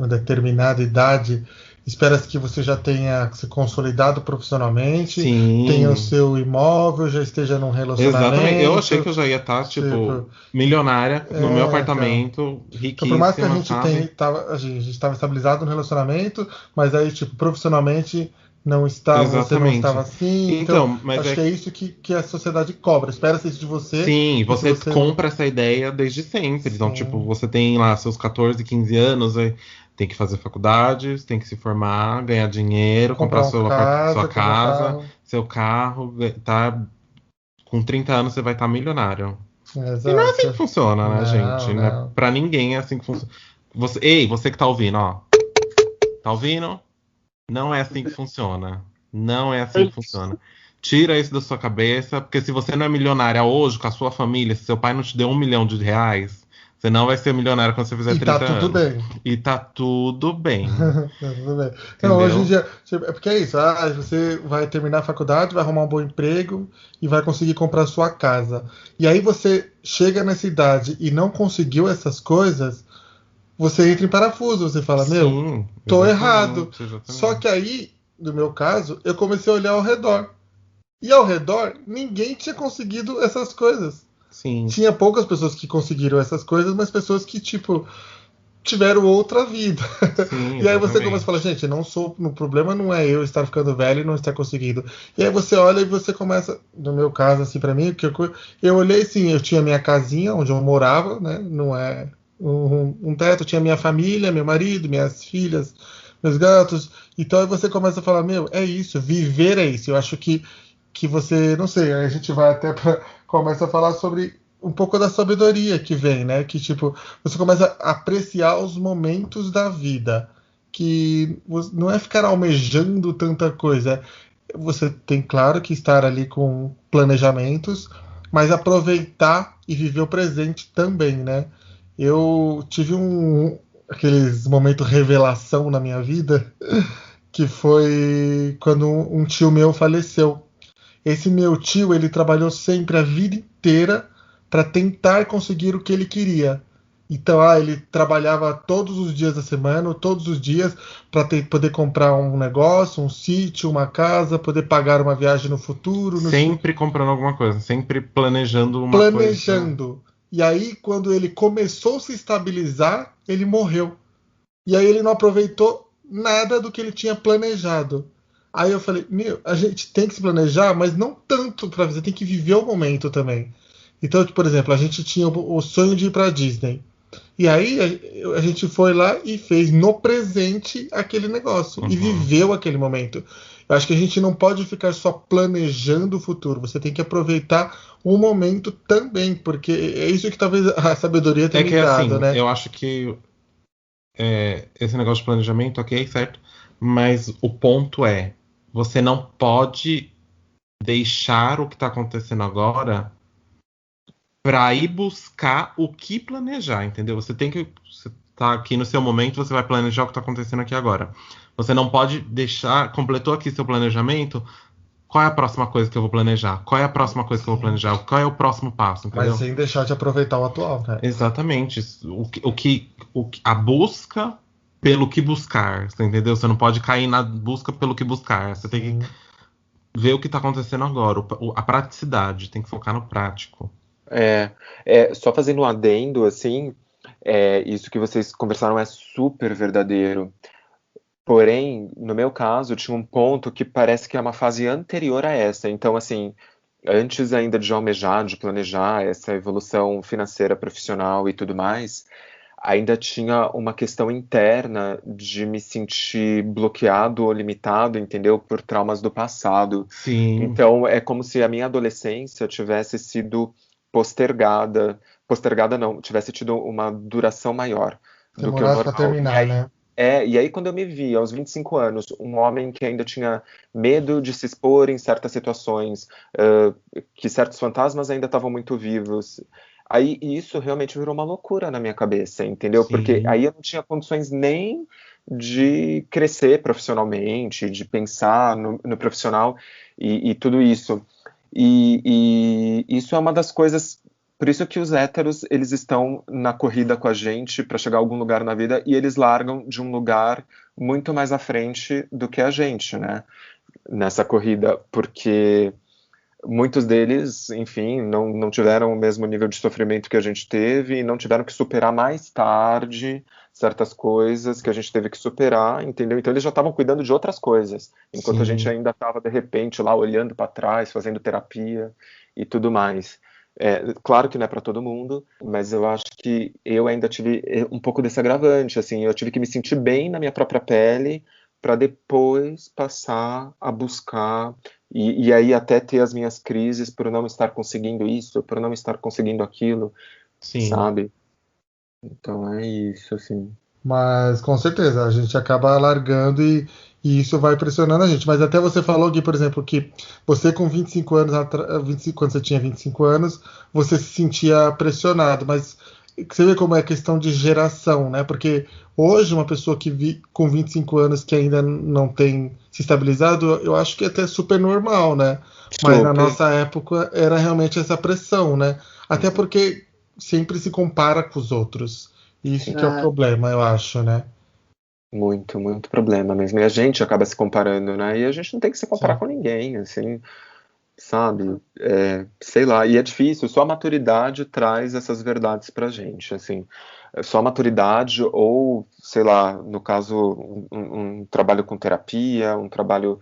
determinada idade, espera-se que você já tenha se consolidado profissionalmente, tenha o Sim, seu imóvel, já esteja num exatamente. Eu achei que relacionamento, eu já ia estar, tipo, tipo, milionária no meu então. apartamento, Então, por mais que a riquíssima, gente sabe? a gente estava estabilizado no relacionamento, mas aí, tipo, profissionalmente não estava, você não estava Exatamente. assim. Então, Então, mas acho que é é isso que a sociedade cobra. Espera-se isso de você, sim, e se você você não. compra essa ideia desde sempre. Então, tipo, Sim, você tem lá seus 14, 15 anos, aí tem que fazer faculdade, tem que se formar, ganhar dinheiro, comprar comprar um sua casa, comprar um casa, carro. seu carro, tá? Com 30 anos você vai estar milionário. E não é assim que Exato. funciona, né, Não, gente? Não é, não. pra ninguém é assim que funciona. Ei, você que tá ouvindo, ó. Tá ouvindo? Não é assim que funciona. Não é assim que funciona. Tira isso da sua cabeça, porque se você não é milionária hoje com a sua família, se seu pai não te deu R$ 1 milhão, você não vai ser milionária quando você fizer E tá 30 tudo anos. bem. E tá tudo bem, Tá tudo bem. Não, hoje em entendeu? dia, é porque é isso. Você vai terminar a faculdade, vai arrumar um bom emprego e vai conseguir comprar sua casa. E aí você chega nessa idade e não conseguiu essas coisas, você entra em parafuso. Você fala, meu, Sim, tô errado. exatamente, Só que exatamente. aí, no meu caso, eu comecei a olhar ao redor. E ao redor, ninguém tinha conseguido essas coisas. Sim, Tinha poucas pessoas que conseguiram essas coisas, mas pessoas que, tipo, tiveram outra vida. sim, E aí você começa a falar, exatamente. gente, não sou, o problema não é eu estar ficando velho e não estar conseguindo. E aí você olha e você começa, no meu caso, assim, para mim, eu olhei assim, eu tinha minha casinha onde eu morava, né? Não é um teto, tinha minha família, meu marido, minhas filhas, meus gatos. Então aí você começa a falar, meu, é isso, viver é isso. Eu acho que você, não sei, aí a gente vai até para começa a falar sobre um pouco da sabedoria que vem, né? Que tipo, você começa a apreciar os momentos da vida, que não é ficar almejando tanta coisa. Você tem, claro, que estar ali com planejamentos, mas aproveitar e viver o presente também, né? Eu tive aqueles momentos revelação na minha vida, que foi quando um tio meu faleceu. Esse meu tio, ele trabalhou sempre a vida inteira para tentar conseguir o que ele queria. Então, ele trabalhava todos os dias da semana, todos os dias, para poder comprar um negócio, um sítio, uma casa, poder pagar uma viagem no futuro, Sempre comprando alguma coisa, sempre planejando uma coisa. planejando. E aí, quando ele começou a se estabilizar, ele morreu. E aí ele não aproveitou nada do que ele tinha planejado. Aí eu falei, meu, a gente tem que se planejar, mas não tanto para você tem que viver o momento também. Então, tipo, por exemplo, a gente tinha o sonho de ir para Disney. E aí a gente foi lá e fez no presente aquele negócio e Uhum. viveu aquele momento. Eu acho que a gente não pode ficar só planejando o futuro. Você tem que aproveitar o momento também, porque é isso que talvez a sabedoria tenha É me que dado, assim, né? eu acho que esse negócio de planejamento, ok, certo? Mas o ponto é, você não pode deixar o que está acontecendo agora para ir buscar o que planejar, entendeu? Você tem que. Você tá aqui no seu momento, você vai planejar o que está acontecendo aqui agora. Você não pode deixar. Completou aqui seu planejamento. Qual é a próxima coisa que eu vou planejar? Qual é a próxima coisa que eu vou Sim. planejar? Qual é o próximo passo, Mas entendeu? sem deixar de aproveitar o atual, né? Exatamente. A busca pelo que buscar, você entendeu? Você não pode cair na busca pelo que buscar. Você tem que Sim. ver o que está acontecendo agora. A praticidade, tem que focar no prático. É, só fazendo um adendo, assim, isso que vocês conversaram é super verdadeiro. Porém, no meu caso, tinha um ponto que parece que é uma fase anterior a essa. Então, assim, antes ainda de almejar, de planejar essa evolução financeira, profissional e tudo mais, ainda tinha uma questão interna de me sentir bloqueado ou limitado, entendeu? Por traumas do passado. Sim, Então, é como se a minha adolescência tivesse sido postergada, postergada não, tivesse tido uma duração maior do que o Demorasse para normal. terminar, né? E aí quando eu me vi aos 25 anos, um homem que ainda tinha medo de se expor em certas situações, que certos fantasmas ainda estavam muito vivos, aí isso realmente virou uma loucura na minha cabeça, entendeu? Porque sim. aí eu não tinha condições nem de crescer profissionalmente, de pensar no profissional e tudo isso. E isso é uma das coisas Por isso que os héteros, eles estão na corrida com a gente para chegar a algum lugar na vida e eles largam de um lugar muito mais à frente do que a gente, né? Nessa corrida, porque muitos deles, enfim, não tiveram o mesmo nível de sofrimento que a gente teve e não tiveram que superar mais tarde certas coisas que a gente teve que superar, entendeu? Então eles já estavam cuidando de outras coisas, enquanto a gente ainda estava, de repente, lá olhando para trás, fazendo terapia e tudo mais. Claro que não é para todo mundo, mas eu acho que eu ainda tive um pouco desse agravante, assim, eu tive que me sentir bem na minha própria pele para depois passar a buscar e aí até ter as minhas crises por não estar conseguindo isso, por não estar conseguindo aquilo, sabe? Então é isso, assim. Mas com certeza, a gente acaba largando e isso vai pressionando a gente. Mas até você falou, Gui, por exemplo, que você com 25 anos, 25, quando você tinha 25 anos, você se sentia pressionado. Mas você vê como é questão de geração, né? Porque hoje uma pessoa com 25 anos que ainda não tem se estabilizado, eu acho que é até super normal, né? Mas na nossa época era realmente essa pressão, né? Até porque sempre se compara com os outros. Isso que é o problema, eu acho, né? Muito, muito problema mesmo. E a gente acaba se comparando, né? E a gente não tem que se comparar com ninguém, assim, sabe? Sei lá, e é difícil, só a maturidade traz essas verdades pra gente, assim. Só a maturidade ou, sei lá, no caso, um trabalho com terapia, um trabalho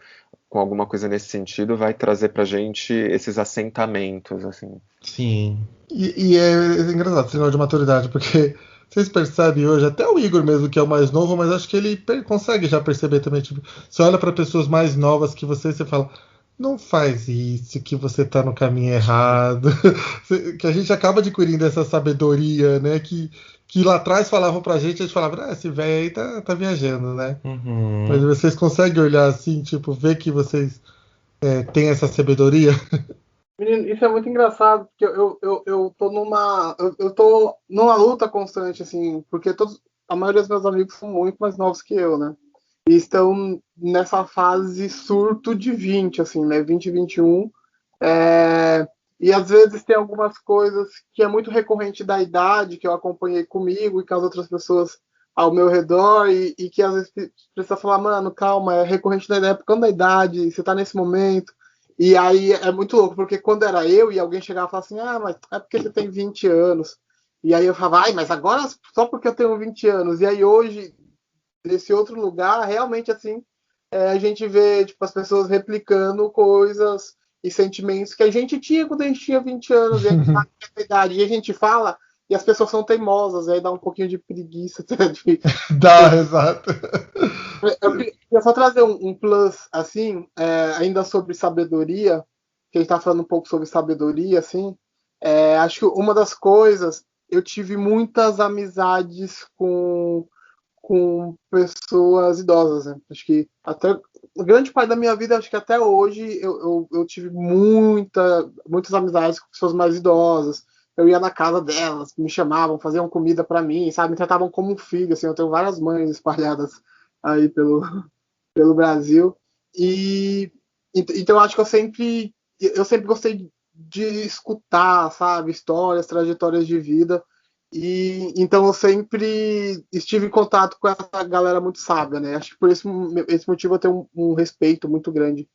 com alguma coisa nesse sentido, vai trazer pra gente esses assentamentos, assim. Sim. E é engraçado esse negócio de maturidade, porque vocês percebem hoje, até o Igor mesmo, que é o mais novo, mas acho que ele consegue já perceber também. Tipo, você olha para pessoas mais novas que você fala, não faz isso, que você tá no caminho errado. Que a gente acaba adquirindo essa sabedoria, né? Que lá atrás falavam pra gente, a gente falava, esse velho aí tá viajando, né? Uhum. Mas vocês conseguem olhar assim, tipo, ver que vocês têm essa sabedoria? Menino, isso é muito engraçado, porque eu tô eu tô numa luta constante, assim, porque a maioria dos meus amigos são muito mais novos que eu, né? E estão nessa fase surto de 20, assim, né? 20 e 21. E às vezes tem algumas coisas que é muito recorrente da idade, que eu acompanhei comigo e com as outras pessoas ao meu redor, e que às vezes precisa falar, mano, calma, é recorrente da época da idade, você tá nesse momento. E aí é muito louco, porque quando era eu e alguém chegava e falava assim, mas é porque você tem 20 anos. E aí eu falava, mas agora só porque eu tenho 20 anos. E aí hoje, nesse outro lugar, realmente assim, a gente vê tipo, as pessoas replicando coisas e sentimentos que a gente tinha quando a gente tinha 20 anos, e a gente sabe que é verdade. E a gente fala, e as pessoas são teimosas, aí dá um pouquinho de preguiça. Dá, exato. Eu queria só trazer um plus, assim, ainda sobre sabedoria, que a gente tá falando um pouco sobre sabedoria, assim, acho que uma das coisas, eu tive muitas amizades com pessoas idosas, né? Acho que até grande parte da minha vida, acho que até hoje eu tive muitas amizades com pessoas mais idosas. Eu ia na casa delas, me chamavam, faziam comida para mim, sabe? Me tratavam como um filho, assim. Eu tenho várias mães espalhadas aí pelo Brasil. E então eu acho que eu sempre gostei de escutar, sabe, histórias, trajetórias de vida. E então eu sempre estive em contato com essa galera muito sábia, né? Acho que por esse motivo eu tenho um respeito muito grande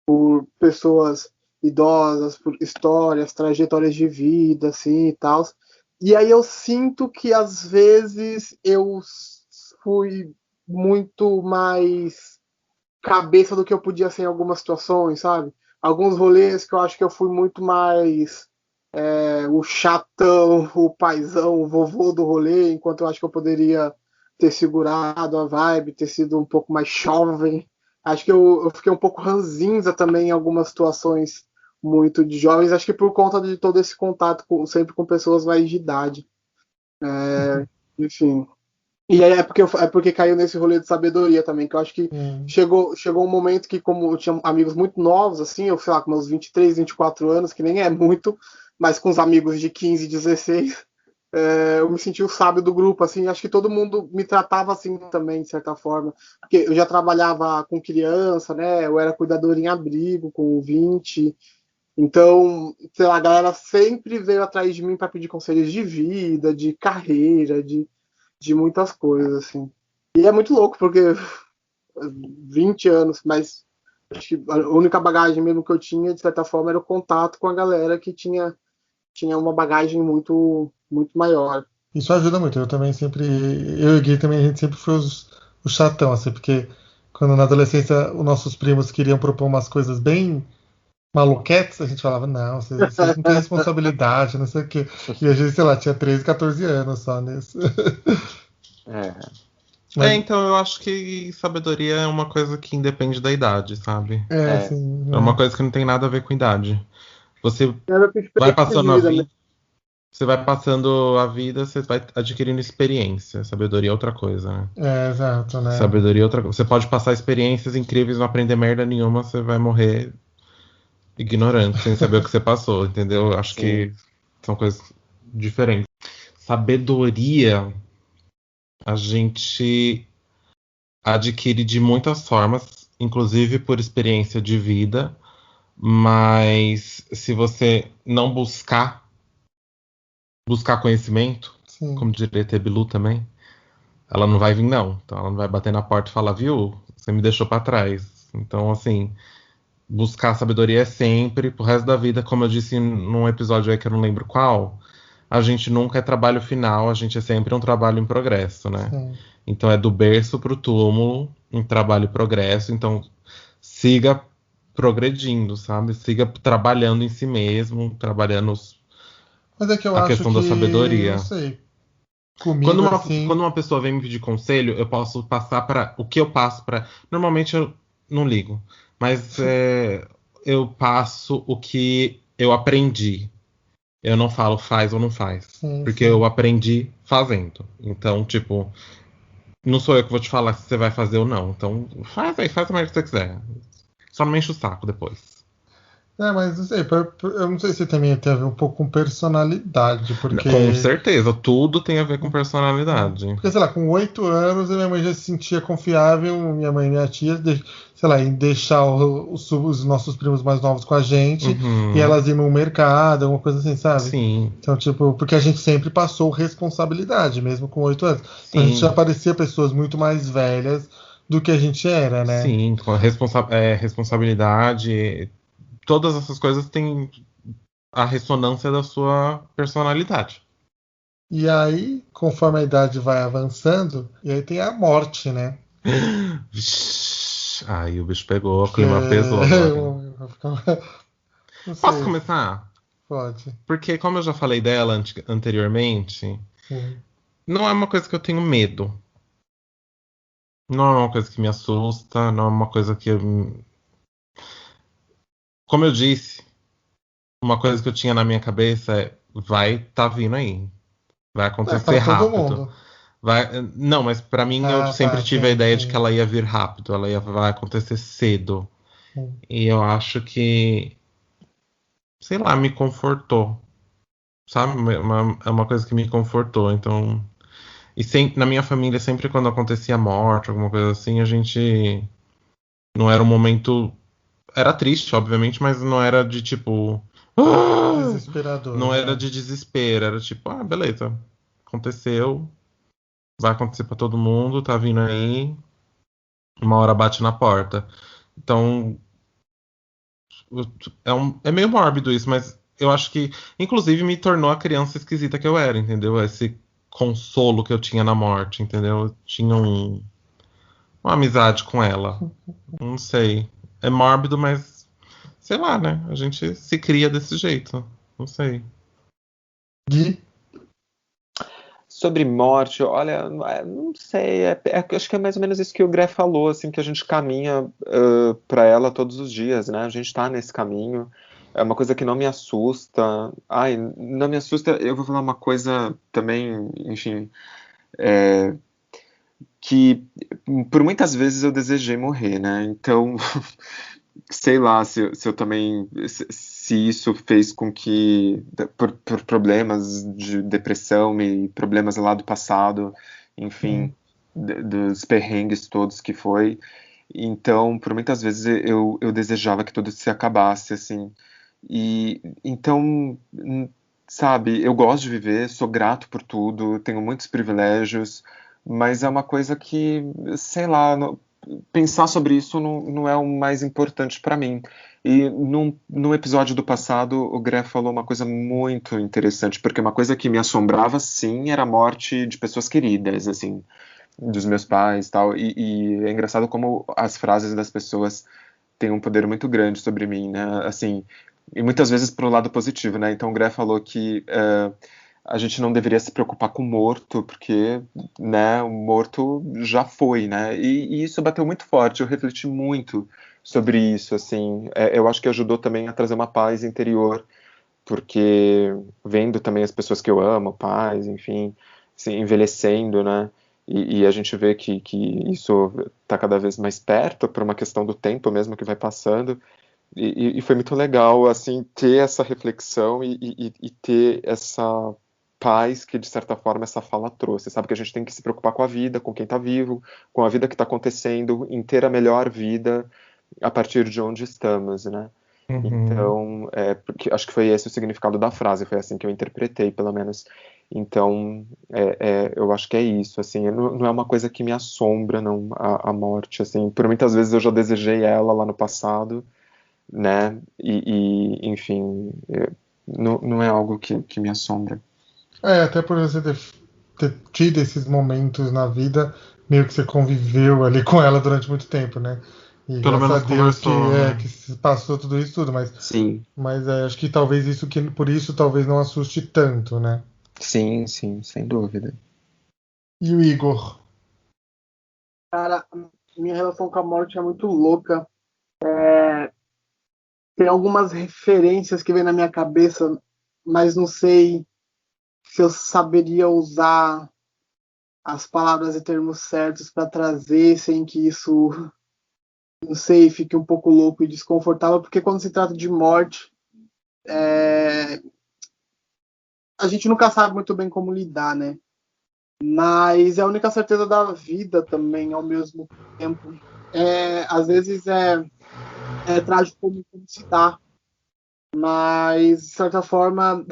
por pessoas idosas, por histórias, trajetórias de vida, assim e tal. E aí eu sinto que às vezes eu fui muito mais cabeça do que eu podia ser em algumas situações, sabe? Alguns rolês que eu acho que eu fui muito mais o chatão, o paizão, o vovô do rolê, enquanto eu acho que eu poderia ter segurado a vibe, ter sido um pouco mais jovem. Acho que eu fiquei um pouco ranzinza também em algumas situações muito de jovens, acho que por conta de todo esse contato sempre com pessoas mais de idade. Enfim. E aí é porque caiu nesse rolê de sabedoria também, que eu acho que chegou um momento que, como eu tinha amigos muito novos, assim, eu sei lá, com meus 23, 24 anos, que nem é muito, mas com os amigos de 15, 16, eu me senti o sábio do grupo, assim, acho que todo mundo me tratava assim também, de certa forma, porque eu já trabalhava com criança, né, eu era cuidador em abrigo com 20, Então, sei lá, a galera sempre veio atrás de mim para pedir conselhos de vida, de carreira, de muitas coisas, assim. E é muito louco, porque 20 anos, mas acho que a única bagagem mesmo que eu tinha, de certa forma, era o contato com a galera que tinha uma bagagem muito maior. Isso ajuda muito. Eu também sempre. Eu e o Gui também, a gente sempre foi os chatão, assim, porque quando na adolescência os nossos primos queriam propor umas coisas bem maluquetes, a gente falava, não, vocês não têm responsabilidade, não sei o quê. E a gente, sei lá, tinha 13, 14 anos só nisso. É, Mas, Então eu acho que sabedoria é uma coisa que independe da idade, sabe? é, assim, É uma coisa que não tem nada a ver com idade. Você Era com vai experiência de passando a vida mesmo. vida, você vai passando a vida, você vai adquirindo experiência. Sabedoria é outra coisa, né? exato, né? Sabedoria é outra coisa. Você pode passar experiências incríveis, não aprender merda nenhuma, você vai morrer ignorante, sem saber o que você passou, entendeu? Eu acho sim. que são coisas diferentes. Sabedoria, a gente adquire de muitas formas, inclusive por experiência de vida, mas se você não buscar conhecimento, Sim. como diria Tebilu também, ela não vai vir, não. Então ela não vai bater na porta e falar, viu, você me deixou pra trás. Então, assim, buscar sabedoria é sempre, pro resto da vida, como eu disse num episódio aí que eu não lembro qual, a gente nunca é trabalho final, a gente é sempre um trabalho em progresso, né? Sim. Então é do berço pro túmulo, um trabalho em progresso. Então siga progredindo, sabe? Siga trabalhando em si mesmo, trabalhando Mas é que eu a acho questão da que, não sabedoria. sei, Quando comigo uma, assim, quando uma pessoa vem me pedir conselho, eu posso passar para o que eu passo para. Normalmente eu não ligo, mas eu passo o que eu aprendi. Eu não falo faz ou não faz, sim, porque sim. eu aprendi fazendo. Então, tipo, não sou eu que vou te falar se você vai fazer ou não. Então, faz aí, faz a merda que você quiser. Só não me enche o saco depois. Mas não sei, eu não sei se também tem a ver um pouco com personalidade, Com porque certeza, tudo tem a ver com personalidade. Porque, sei lá, com 8 anos a minha mãe já se sentia confiável, minha mãe e minha tia, sei lá, em deixar os nossos primos mais novos com a gente e Uhum, elas ir no mercado, alguma coisa assim, sabe? sim, Então, tipo, porque a gente sempre passou responsabilidade, mesmo com 8 anos. Então a gente já sim, parecia pessoas muito mais velhas do que a gente era, né? sim. Com responsabilidade. Todas essas coisas têm a ressonância da sua personalidade. E aí, conforme a idade vai avançando, e aí tem a morte, né? Vixe, aí o bicho pegou, o Que clima pesou é... agora, hein? Não Posso sei, começar? pode. Porque, como eu já falei dela anteriormente, Sim. não é uma coisa que eu tenho medo. Não é uma coisa que me assusta, não é uma coisa que. Como eu disse, uma coisa que eu tinha na minha cabeça é: vai tá vindo aí. Vai É acontecer para todo rápido. mundo. Não, mas pra mim eu Ah, sempre tá, tive a sim, ideia de que sim. ela ia vir rápido, vai acontecer cedo. Sim. E eu acho que, sei lá, me confortou. Sabe? É uma coisa que me confortou. Então. E sempre, na minha família, sempre quando acontecia morte, alguma coisa assim, a gente. Não era um momento. Era triste, obviamente, mas não era de tipo. "Ah!" Desesperador, Não era né? de desespero, era tipo, ah, beleza. Aconteceu, vai acontecer pra todo mundo, tá vindo aí, uma hora bate na porta. Então, é meio mórbido isso, mas eu acho que, inclusive, me tornou a criança esquisita que eu era, entendeu? Esse consolo que eu tinha na morte, entendeu? Eu tinha uma amizade com ela. Não sei. É mórbido, mas sei lá, né? A gente se cria desse jeito. Não sei. Gui, Sobre morte, olha, não sei, acho que é mais ou menos isso que o Gré falou, assim, que a gente caminha para ela todos os dias, né? A gente está nesse caminho. É uma coisa que não me assusta. Ai, não me assusta. Eu vou falar uma coisa também, enfim, que por muitas vezes eu desejei morrer, né? Então, sei lá se eu também, se isso fez com que, por problemas de depressão e problemas lá do passado, enfim, sim. dos perrengues todos que foi. Então, por muitas vezes eu desejava que tudo se acabasse, assim. E então, sabe, eu gosto de viver, sou grato por tudo, tenho muitos privilégios, mas é uma coisa que, sei lá, pensar sobre isso não é o mais importante para mim. E num episódio do passado, o Greg falou uma coisa muito interessante, porque uma coisa que me assombrava, sim, era a morte de pessoas queridas, assim, dos meus pais e tal. E é engraçado como as frases das pessoas têm um poder muito grande sobre mim, né? Assim, e muitas vezes pro lado positivo, né? Então o Greg falou que a gente não deveria se preocupar com o morto, porque, né, o morto já foi, né? E isso bateu muito forte, eu refleti muito sobre isso, assim. Eu acho que ajudou também a trazer uma paz interior, porque vendo também as pessoas que eu amo, pais, enfim, assim, envelhecendo, né? E a gente vê que isso está cada vez mais perto, por uma questão do tempo mesmo que vai passando. E foi muito legal, assim, ter essa reflexão e ter essa paz que, de certa forma, essa fala trouxe. Sabe que a gente tem que se preocupar com a vida, com quem está vivo, com a vida que está acontecendo, em ter a melhor vida a partir de onde estamos, né? Uhum. Então, porque acho que foi esse o significado da frase, foi assim que eu interpretei, pelo menos. Então, eu acho que é isso, assim, não é uma coisa que me assombra, não, a morte, assim. Por muitas vezes eu já desejei ela lá no passado, né? Enfim, não é algo que me assombra. Até por você ter tido esses momentos na vida, meio que você conviveu ali com ela durante muito tempo, né? E Pelo graças a menos Deus que, conversou, né? que se passou tudo isso tudo, Sim, mas acho que talvez isso que por isso talvez não assuste tanto, né? sim, sim, sem dúvida. E o Igor? Cara, minha relação com a morte é muito louca. Tem algumas referências que vem na minha cabeça, mas não sei se eu saberia usar as palavras e termos certos para trazer sem que isso, não sei, fique um pouco louco e desconfortável, porque quando se trata de morte, a gente nunca sabe muito bem como lidar, né? Mas é a única certeza da vida também, ao mesmo tempo. Às vezes é trágico como se dá, mas de certa forma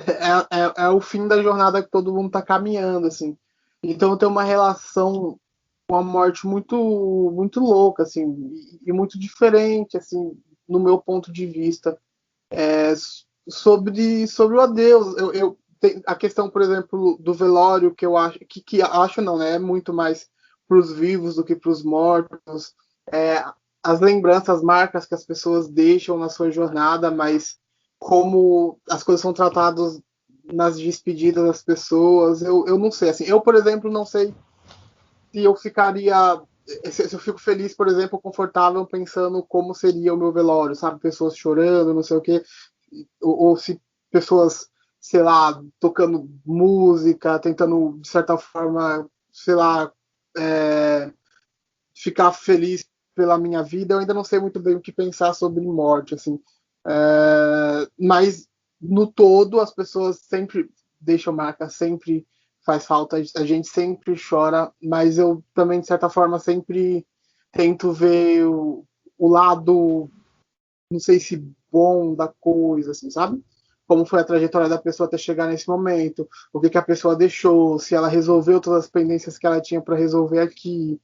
é o fim da jornada que todo mundo está caminhando, assim. Então eu tenho uma relação com a morte muito louca, assim, e muito diferente, assim, no meu ponto de vista, é, sobre o adeus. A questão, por exemplo, do velório, que eu acho que acho não, né? É muito mais para os vivos do que para os mortos. É, as lembranças, as marcas que as pessoas deixam na sua jornada, mas como as coisas são tratadas nas despedidas das pessoas, eu não sei. Assim, eu, por exemplo, não sei se eu ficaria. Se eu fico feliz, por exemplo, confortável pensando como seria o meu velório, sabe? Pessoas chorando, não sei o quê. Ou se pessoas, sei lá, tocando música, tentando, de certa forma, sei lá, é, ficar feliz pela minha vida. Eu ainda não sei muito bem o que pensar sobre morte, assim. Mas, no todo, as pessoas sempre deixam marca, sempre faz falta, a gente sempre chora, mas eu também, de certa forma, sempre tento ver o lado, não sei se bom da coisa, assim, sabe? Como foi a trajetória da pessoa até chegar nesse momento, o que a pessoa deixou, se ela resolveu todas as pendências que ela tinha para resolver aqui.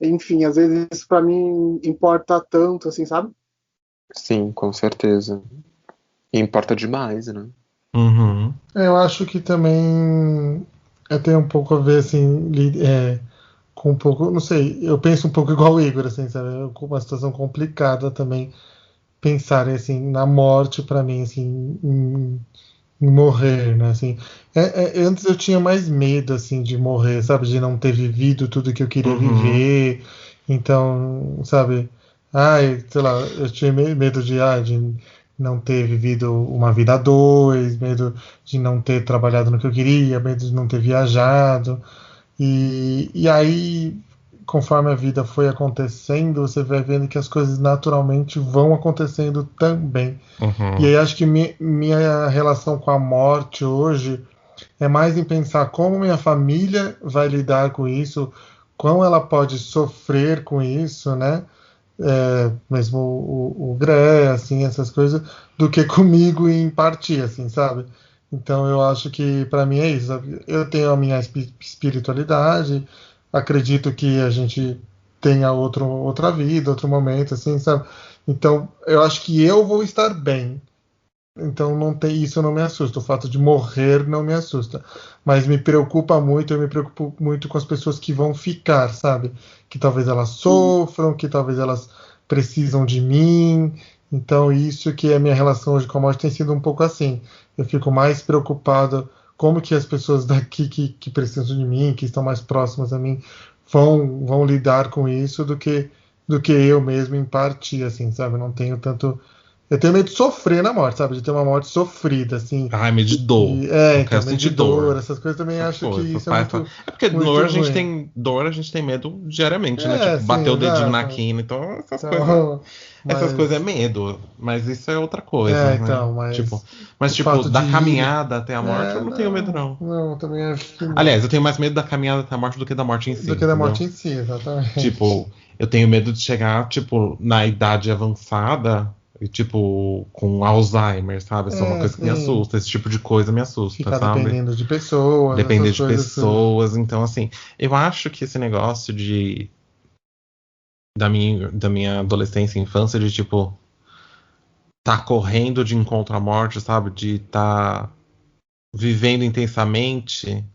Enfim, às vezes isso para mim importa tanto, assim, sabe? Sim, com certeza. E importa demais, né? Uhum. Eu acho que também tem um pouco a ver, assim, com um pouco, não sei, eu penso um pouco igual o Igor, assim, sabe? Com uma situação complicada também pensar, assim, na morte para mim, assim, em morrer, né, assim. Antes eu tinha mais medo, assim, de morrer, sabe? De não ter vivido tudo que eu queria Uhum. viver. Então, sabe? Ai, sei lá, eu tinha medo de não ter vivido uma vida a dois, medo de não ter trabalhado no que eu queria, medo de não ter viajado. E aí, conforme a vida foi acontecendo, você vai vendo que as coisas naturalmente vão acontecendo também. E Uhum. aí acho que minha relação com a morte hoje é mais em pensar como minha família vai lidar com isso, como ela pode sofrer com isso, né? mesmo o Gré, assim, essas coisas, do que comigo em partir, assim, sabe? Então eu acho que para mim é isso, sabe? Eu tenho a minha espiritualidade, acredito que a gente tenha outra vida, outro momento, assim, sabe? Então eu acho que eu vou estar bem. Então não tem isso, não me assusta. O fato de morrer não me assusta, mas me preocupa muito. Eu me preocupo muito com as pessoas que vão ficar, sabe? Que talvez elas sofram, que talvez elas precisam de mim. Então isso que é a minha relação hoje com a morte tem sido um pouco assim. Eu fico mais preocupado como que as pessoas daqui que precisam de mim, que estão mais próximas a mim, vão lidar com isso do que eu mesmo em partir, assim, sabe? Eu não tenho tanto. Eu tenho medo de sofrer na morte, sabe? De ter uma morte sofrida, assim. Ai, medo de dor. Não Então, quero medo de sentir dor, dor. essas coisas também Essas acho que coisas. isso é muito, É porque muito ruim. dor, a gente tem medo diariamente, né? Tipo, Sim, bater o dedinho na exato. quina. Então, Então, essas coisas é mas. medo. Mas isso é outra coisa, né? Então, Tipo, mas mas o tipo, fato de da ir. caminhada até a morte, eu não tenho medo, Não, não. não, também acho que não. Aliás, eu tenho mais medo da caminhada até a morte do que da morte em si, Do que da morte entendeu? em si, exatamente. Tipo, eu tenho medo de chegar, tipo, na idade avançada e, tipo, com Alzheimer, sabe? Isso é uma coisa que me Sim. assusta. Esse tipo de coisa me assusta, Ficar sabe? dependendo de pessoas, Depender essas de coisas assim. pessoas. Então, assim, eu acho que esse negócio da minha adolescência e infância, de, tipo, tá correndo de encontro à morte, sabe? De tá vivendo intensamente,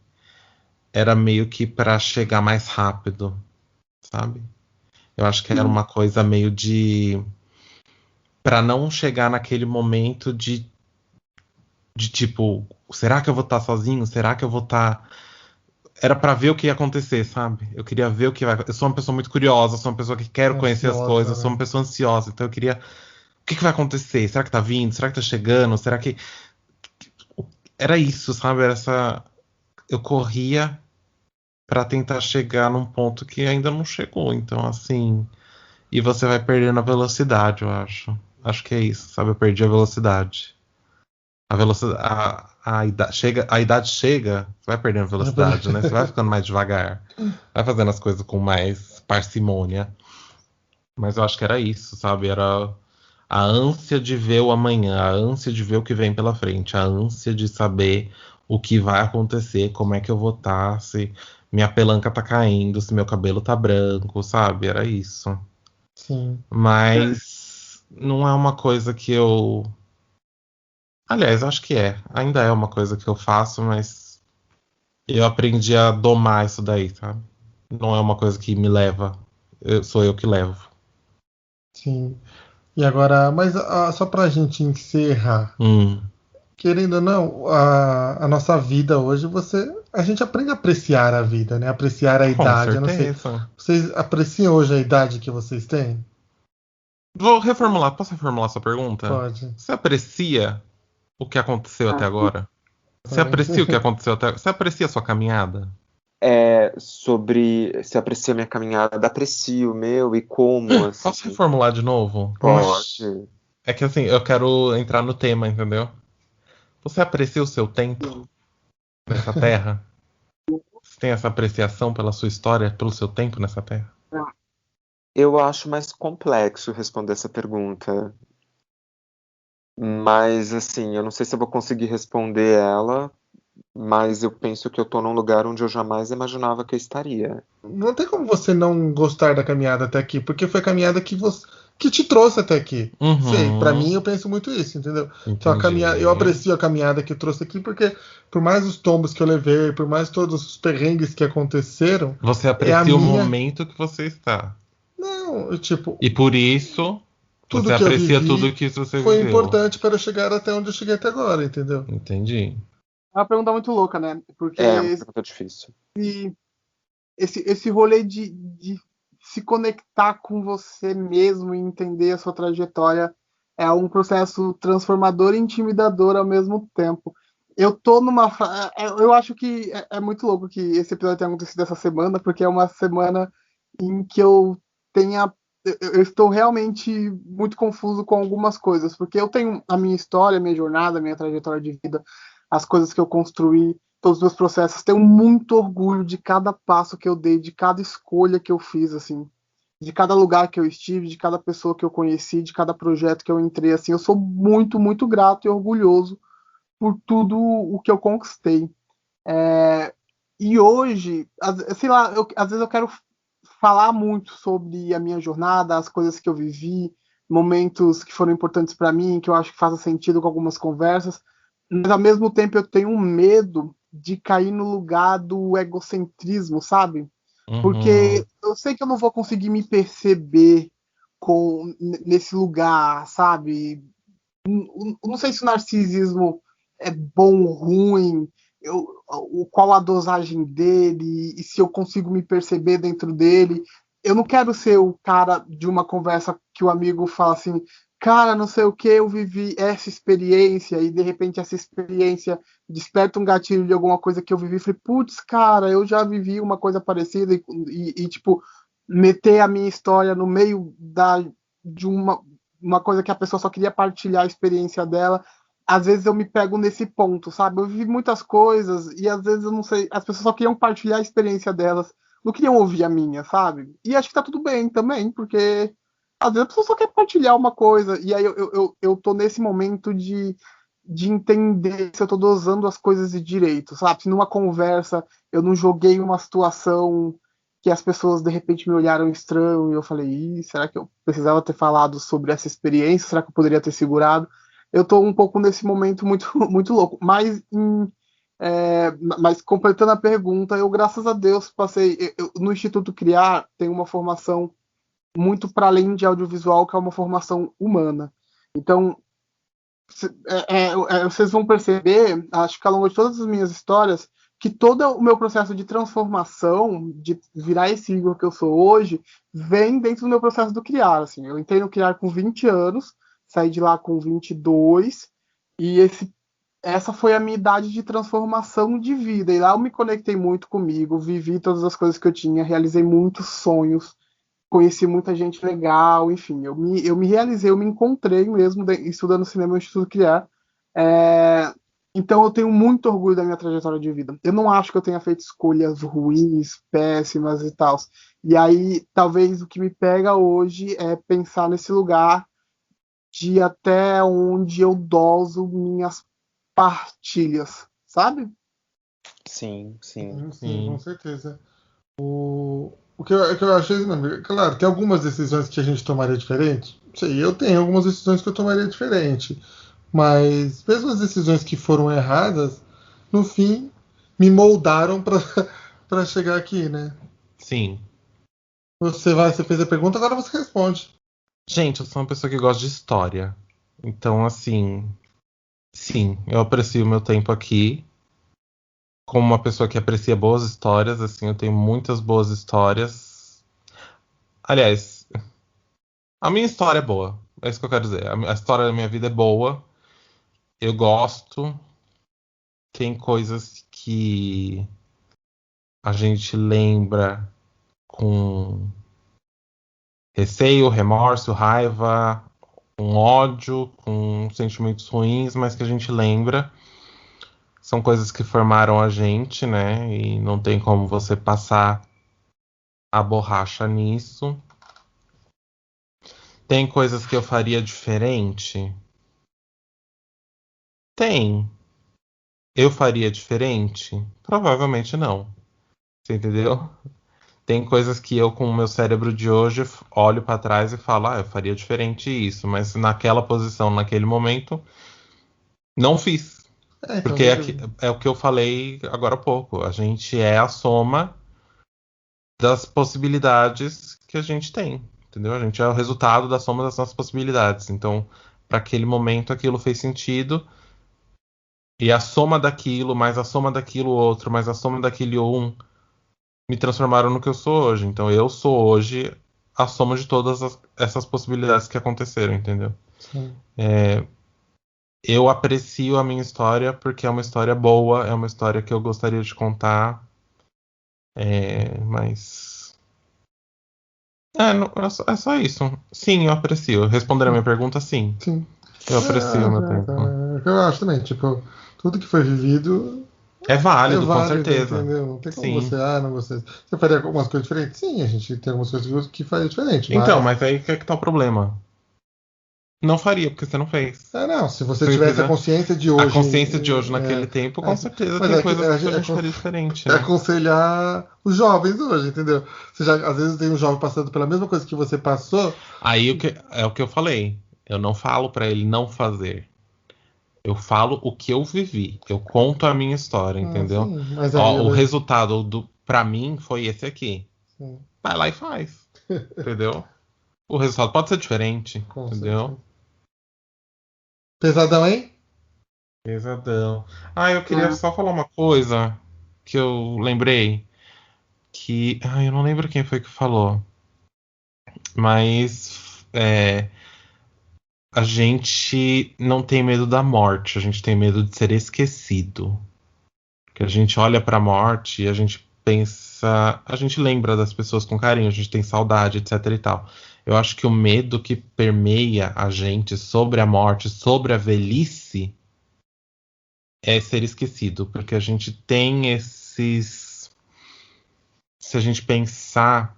era meio que pra chegar mais rápido, sabe? Eu acho que era uma coisa meio de pra não chegar naquele momento de tipo, será que eu vou estar sozinho? Será que eu vou estar. Era pra ver o que ia acontecer, sabe? Eu queria ver o que vai. Eu sou uma pessoa muito curiosa, sou uma pessoa que quero conhecer as Ansiosa, coisas, sou uma né? pessoa ansiosa, então eu queria. O que vai acontecer? Será que tá vindo? Será que tá chegando? Será que. Era isso, sabe? Era essa. Eu corria pra tentar chegar num ponto que ainda não chegou. Então, assim. E você vai perdendo a velocidade, eu acho. Acho que é isso, sabe? Eu perdi a velocidade. A velocidade, a idade chega, você vai perdendo velocidade, né? Você vai ficando mais devagar, vai fazendo as coisas com mais parcimônia. Mas eu acho que era isso, sabe? Era a ânsia de ver o amanhã, a ânsia de ver o que vem pela frente, a ânsia de saber o que vai acontecer, como é que eu vou estar, se minha pelanca tá caindo, se meu cabelo tá branco, sabe? Era isso. Sim. Mas não é uma coisa que eu. Aliás, acho que é. Ainda é uma coisa que eu faço, mas eu aprendi a domar isso daí, sabe? Não é uma coisa que me leva. Sou eu que levo. Sim. E agora, mas só para a gente encerrar, Hum, querendo ou não, a nossa vida hoje, a gente aprende a apreciar a vida, né? Apreciar a com idade. Eu não sei, certeza. vocês apreciam hoje a idade que vocês têm? Vou reformular. Posso reformular sua pergunta? Pode. Você aprecia o que aconteceu até agora? Você Exatamente. aprecia o que aconteceu até agora? Você aprecia a sua caminhada? Sobre se aprecia minha caminhada, aprecio meu e como, assim, Posso reformular de novo? pode. É que assim, eu quero entrar no tema, entendeu? Você aprecia o seu tempo nessa terra? Você tem essa apreciação pela sua história, pelo seu tempo nessa terra? Eu acho mais complexo responder essa pergunta, mas assim, eu não sei se eu vou conseguir responder ela, mas eu penso que eu tô num lugar onde eu jamais imaginava que eu estaria. Não tem como você não gostar da caminhada até aqui, porque foi a caminhada que te trouxe até aqui. Sei, para Uhum, mim eu penso muito isso, entendeu? Então eu entendi. aprecio a caminhada que trouxe aqui, porque por mais os tombos que eu levei, por mais todos os perrengues que aconteceram, Você é a aprecia o minha. momento que você está. Não, tipo, E por isso, você tudo que eu aprecia tudo vivi que você foi viveu. importante para eu chegar até onde eu cheguei até agora, entendeu? Entendi. É uma pergunta muito louca, né? É uma Porque pergunta difícil. esse rolê de se conectar com você mesmo e entender a sua trajetória é um processo transformador e intimidador ao mesmo tempo. Eu tô eu acho que é muito louco que esse episódio tenha acontecido essa semana, porque é uma semana em que tenha. Eu estou realmente muito confuso com algumas coisas, porque eu tenho a minha história, a minha jornada, a minha trajetória de vida, as coisas que eu construí, todos os meus processos. Tenho muito orgulho de cada passo que eu dei, de cada escolha que eu fiz, assim. de cada lugar que eu estive, de cada pessoa que eu conheci, de cada projeto que eu entrei, assim, eu sou muito, muito grato e orgulhoso por tudo o que eu conquistei. E hoje, sei lá, às vezes eu quero falar muito sobre a minha jornada, as coisas que eu vivi, momentos que foram importantes para mim, que eu acho que fazem sentido com algumas conversas, mas ao mesmo tempo eu tenho um medo de cair no lugar do egocentrismo, sabe? Uhum, Porque eu sei que eu não vou conseguir me perceber nesse lugar, sabe? Não sei se o narcisismo é bom ou ruim, qual a dosagem dele, e se eu consigo me perceber dentro dele. Eu não quero ser o cara de uma conversa que o amigo fala assim, cara, não sei o que, eu vivi essa experiência, e de repente essa experiência desperta um gatilho de alguma coisa que eu vivi. Falei, putz, cara, eu já vivi uma coisa parecida, tipo, meter a minha história no meio de uma coisa que a pessoa só queria partilhar a experiência dela. Às vezes eu me pego nesse ponto, sabe? Eu vivi muitas coisas e às vezes eu não sei, as pessoas só queriam partilhar a experiência delas, não queriam ouvir a minha, sabe? E acho que tá tudo bem também, porque às vezes a pessoa só quer partilhar uma coisa, e aí eu tô nesse momento de entender se eu tô dosando as coisas de direito, sabe? Se numa conversa eu não joguei uma situação que as pessoas de repente me olharam estranho e eu falei, será que eu precisava ter falado sobre essa experiência? Será que eu poderia ter segurado? Eu tô um pouco nesse momento muito, muito louco. Mas completando a pergunta, eu, graças a Deus, passei. No Instituto Criar, tem uma formação muito para além de audiovisual, que é uma formação humana. Então, vocês vão perceber, acho que ao longo de todas as minhas histórias, que todo o meu processo de transformação, de virar esse Igor que eu sou hoje, vem dentro do meu processo do criar. Assim. Eu entrei no criar com 20 anos, saí de lá com 22, e essa foi a minha idade de transformação de vida. E lá eu me conectei muito comigo, vivi todas as coisas que eu tinha, realizei muitos sonhos, conheci muita gente legal, enfim, eu me realizei, eu me encontrei mesmo estudando cinema no Instituto Criar. É, então eu tenho muito orgulho da minha trajetória de vida. Eu não acho que eu tenha feito escolhas ruins, péssimas e tal. E aí, talvez o que me pega hoje é pensar nesse lugar de até onde eu doso minhas partilhas, sabe? Sim, sim. Sim, com sim. certeza. O que eu achei, não, claro, tem algumas decisões que a gente tomaria diferente. Sei, eu tenho algumas decisões que eu tomaria diferente. Mas mesmo as decisões que foram erradas, no fim, me moldaram para para chegar aqui, né? Sim. Você fez a pergunta, agora você responde. Gente, eu sou uma pessoa que gosta de história. Então, assim, sim, eu aprecio o meu tempo aqui. Como uma pessoa que aprecia boas histórias, assim, eu tenho muitas boas histórias. Aliás, a minha história é boa. É isso que eu quero dizer. A história da minha vida é boa. Eu gosto. Tem coisas que a gente lembra com receio, remorso, raiva, com ódio, com sentimentos ruins, mas que a gente lembra. São coisas que formaram a gente, né? E não tem como você passar a borracha nisso. Tem coisas que eu faria diferente? Tem. Eu faria diferente? Provavelmente não. Você entendeu? Tem coisas que eu, com o meu cérebro de hoje, olho pra trás e falo, eu faria diferente isso, mas naquela posição, naquele momento, não fiz. Então, Porque beleza. é o que eu falei agora há pouco. A gente é a soma das possibilidades que a gente tem, entendeu? A gente é o resultado da soma das nossas possibilidades. Então, para aquele momento, aquilo fez sentido. E a soma daquilo, mais a soma daquilo outro, mais a soma daquele um, me transformaram no que eu sou hoje. Então, eu sou hoje a soma de todas essas possibilidades que aconteceram, entendeu? Sim. Eu aprecio a minha história porque é uma história boa, é uma história que eu gostaria de contar. Mas. É só isso. Sim, eu aprecio. Responder a minha pergunta, sim. Sim. Eu aprecio o meu tempo. Eu acho também, tipo, tudo que foi vivido É válido, com válido, certeza. entendeu? Não tem como Sim. você, não gostei. Você faria algumas coisas diferentes? Sim, a gente tem algumas coisas que faria diferente, Então, mas... mas aí que é que tá o problema? Não faria, porque você não fez. Não, se você Você tivesse a entendeu? consciência de A hoje... consciência de hoje, naquele tempo, com certeza Mas tem coisas que a gente faria diferente, né? aconselhar os jovens hoje, entendeu? Você já, às vezes tem um jovem passando pela mesma coisa que você passou. Aí é o que eu falei. Eu não falo pra ele não fazer. Eu falo o que eu vivi. Eu conto a minha história, entendeu? Sim, mas aí Ó, o ela. resultado pra mim foi esse aqui. Sim, Vai lá e faz. Entendeu? O resultado pode ser diferente, com entendeu? certeza. Pesadão, hein? Pesadão. Ah, eu queria É. só falar uma coisa que eu lembrei. Que. Ah, eu não lembro quem foi que falou. Mas. A gente não tem medo da morte, a gente tem medo de ser esquecido. Que a gente olha pra morte e a gente pensa. A gente lembra das pessoas com carinho, a gente tem saudade, etc e tal. Eu acho que o medo que permeia a gente sobre a morte, sobre a velhice, é ser esquecido. Porque a gente tem esses. Se a gente pensar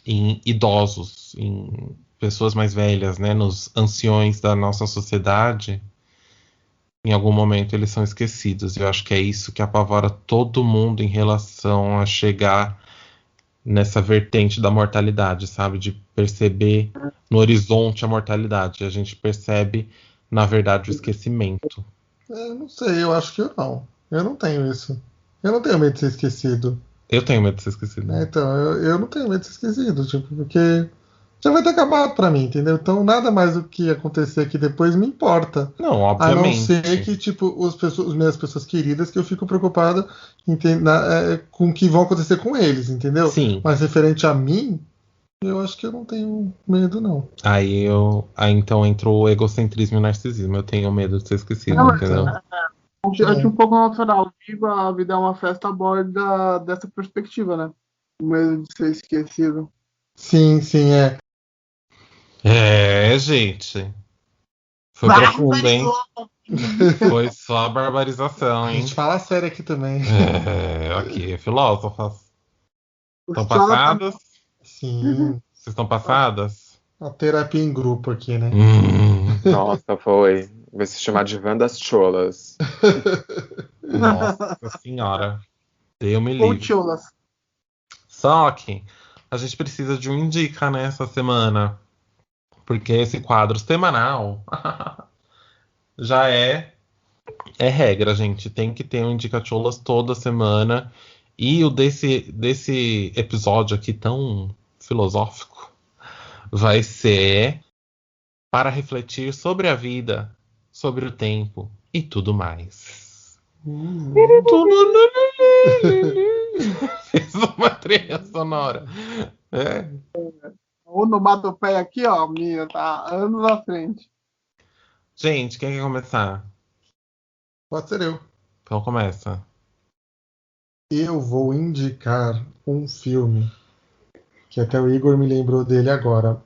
em idosos, em pessoas mais velhas, né, nos anciões da nossa sociedade, em algum momento eles são esquecidos. Eu acho que é isso que apavora todo mundo em relação a chegar nessa vertente da mortalidade, sabe? De perceber no horizonte a mortalidade. A gente percebe, na verdade, o esquecimento. Não sei, eu acho que eu não. Eu não tenho isso. Eu não tenho medo de ser esquecido. Eu tenho medo de ser esquecido. Então, eu não tenho medo de ser esquecido, tipo, porque já vai ter acabado pra mim, entendeu? Então, nada mais do que acontecer aqui depois me importa. Não, A não ser obviamente. que, tipo, as minhas pessoas queridas, que eu fico preocupado com o que vão acontecer com eles, entendeu? Sim. Mas referente a mim, eu acho que eu não tenho medo, não. Aí então entrou o egocentrismo e o narcisismo. Eu tenho medo de ser esquecido, Não, entendeu? acho um pouco natural. A vida é uma festa aborda dessa perspectiva, né? O medo de ser esquecido. Sim, sim, é. Gente. Foi profundo, hein? Foi só a barbarização, A gente hein? fala sério aqui também. Ok, filósofas. O Estão Sala tá. passadas? Sim, Vocês estão passadas? a terapia em grupo aqui, né? Nossa, foi. Vai se chamar de Vandas Cholas. Nossa senhora. Deus me Ou livre. Tiolas. Só que a gente precisa de um indica nessa semana. Porque esse quadro semanal já é regra, gente. Tem que ter um Indica Cholas toda semana. E o desse episódio aqui tão filosófico vai ser para refletir sobre a vida, sobre o tempo e tudo mais. Fez uma trilha sonora. É. O onomatopeia aqui, ó, minha, tá anos à frente. Gente, quem quer começar? Pode ser eu. Então começa. Eu vou indicar um filme que até o Igor me lembrou dele agora.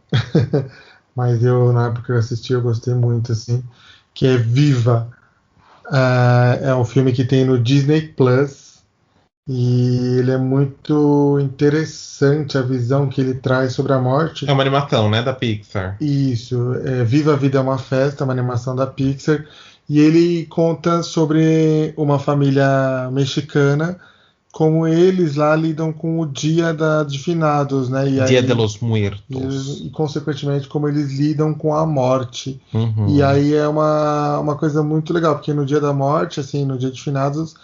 Mas eu, na época que eu assisti, eu gostei muito, assim. Que é Viva. É um filme que tem no Disney Plus. E ele é muito interessante a visão que ele traz sobre a É morte. uma animação, né, da Pixar. Isso, Viva a Vida é uma Festa, uma animação da Pixar. E ele conta sobre uma família mexicana, como eles lá lidam com o de finados, né? E Dia de aí los Muertos. consequentemente como eles lidam com a morte. E Uhum. aí é uma coisa muito legal, porque no dia da morte, assim, no dia de finados,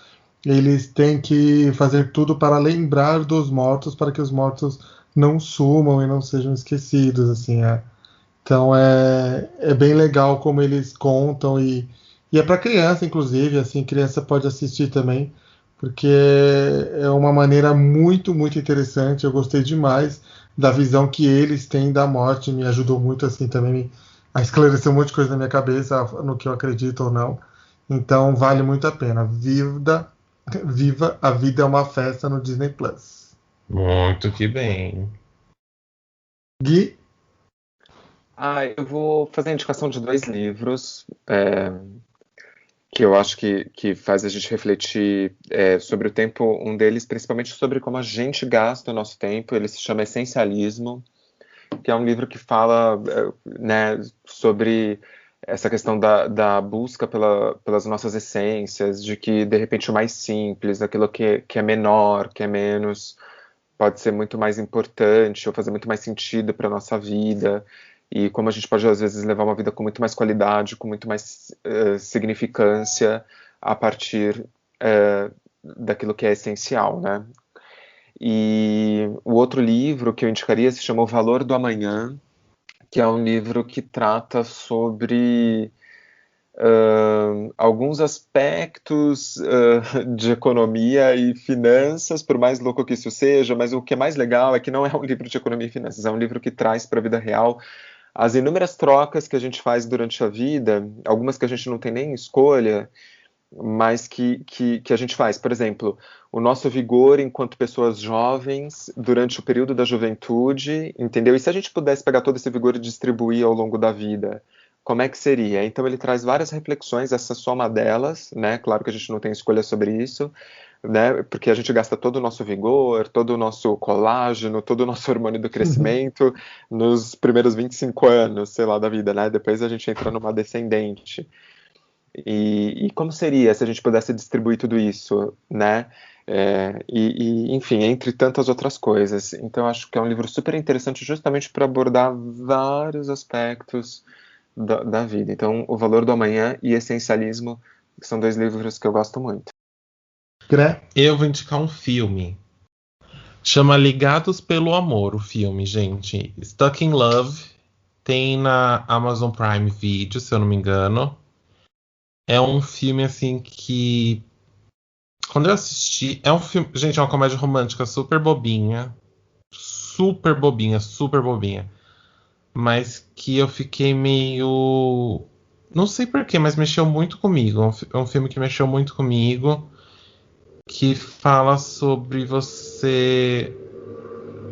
eles têm que fazer tudo para lembrar dos mortos, para que os mortos não sumam e não sejam esquecidos, assim. Então é bem legal como eles contam e é para criança, inclusive, assim, criança pode assistir também, porque é uma maneira muito, muito interessante. Eu gostei demais da visão que eles têm da morte, me ajudou muito assim também a esclarecer um monte de coisa na minha cabeça, no que eu acredito ou não. Então vale muito a pena. Viva a Vida é uma Festa no Disney Plus. Muito que bem. Gui, Eu vou fazer a indicação de dois livros que eu acho que faz a gente refletir sobre o tempo, um deles principalmente sobre como a gente gasta o nosso tempo. Ele se chama Essencialismo, que é um livro que fala, né, sobre essa questão da busca pelas nossas essências, de que de repente o mais simples, aquilo que é menor, que é menos, pode ser muito mais importante ou fazer muito mais sentido para a nossa vida, e como a gente pode às vezes levar uma vida com muito mais qualidade, com muito mais significância a partir daquilo que é essencial, né? E o outro livro que eu indicaria se chama O Valor do Amanhã, que é um livro que trata sobre alguns aspectos de economia e finanças, por mais louco que isso seja, mas o que é mais legal é que não é um livro de economia e finanças, é um livro que traz para a vida real as inúmeras trocas que a gente faz durante a vida, algumas que a gente não tem nem escolha, mas que a gente faz. Por exemplo, o nosso vigor enquanto pessoas jovens durante o período da juventude, entendeu? E se a gente pudesse pegar todo esse vigor e distribuir ao longo da vida, como é que seria? Então ele traz várias reflexões, essa é só uma delas, né? Claro que a gente não tem escolha sobre isso, né? Porque a gente gasta todo o nosso vigor, todo o nosso colágeno, todo o nosso hormônio do crescimento nos primeiros 25 anos, sei lá, da vida, né? Depois a gente entra numa descendente. E como seria se a gente pudesse distribuir tudo isso, né? Enfim, entre tantas outras coisas. Então, acho que é um livro super interessante justamente para abordar vários aspectos da vida. Então, O Valor do Amanhã e Essencialismo são dois livros que eu gosto muito. Eu vou indicar um filme. Chama Ligados pelo Amor, o filme, gente. Stuck in Love. Tem na Amazon Prime Video, se eu não me engano. É um filme, assim, que... Quando eu assisti... É um filme... Gente, é uma comédia romântica super bobinha. Super bobinha, super bobinha. Mas que eu fiquei meio... Não sei porquê, mas mexeu muito comigo. É um filme que mexeu muito comigo. Que fala sobre você...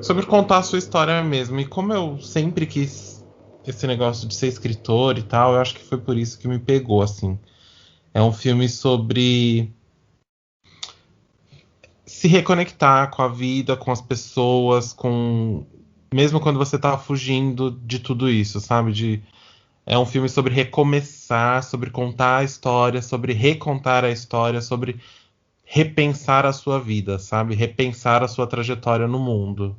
Sobre contar a sua história mesmo. E como eu sempre quis esse negócio de ser escritor e tal, eu acho que foi por isso que me pegou, assim. É um filme sobre se reconectar com a vida, com as pessoas, com mesmo quando você tá fugindo de tudo isso, sabe? É um filme sobre recomeçar, sobre contar a história, sobre recontar a história, sobre repensar a sua vida, sabe? Repensar a sua trajetória no mundo.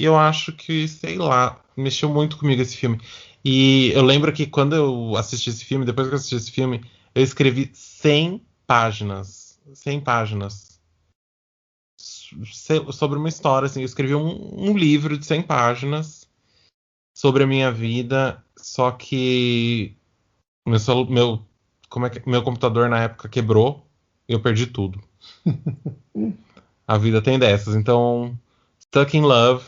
E eu acho que, sei lá, mexeu muito comigo esse filme. E eu lembro que quando eu assisti esse filme, depois que eu assisti esse filme, eu escrevi 100 páginas. 100 páginas. Sobre uma história, assim. Eu escrevi um livro de 100 páginas sobre a minha vida. Só que meu computador na época quebrou e eu perdi tudo. A vida tem dessas. Então, Stuck in Love,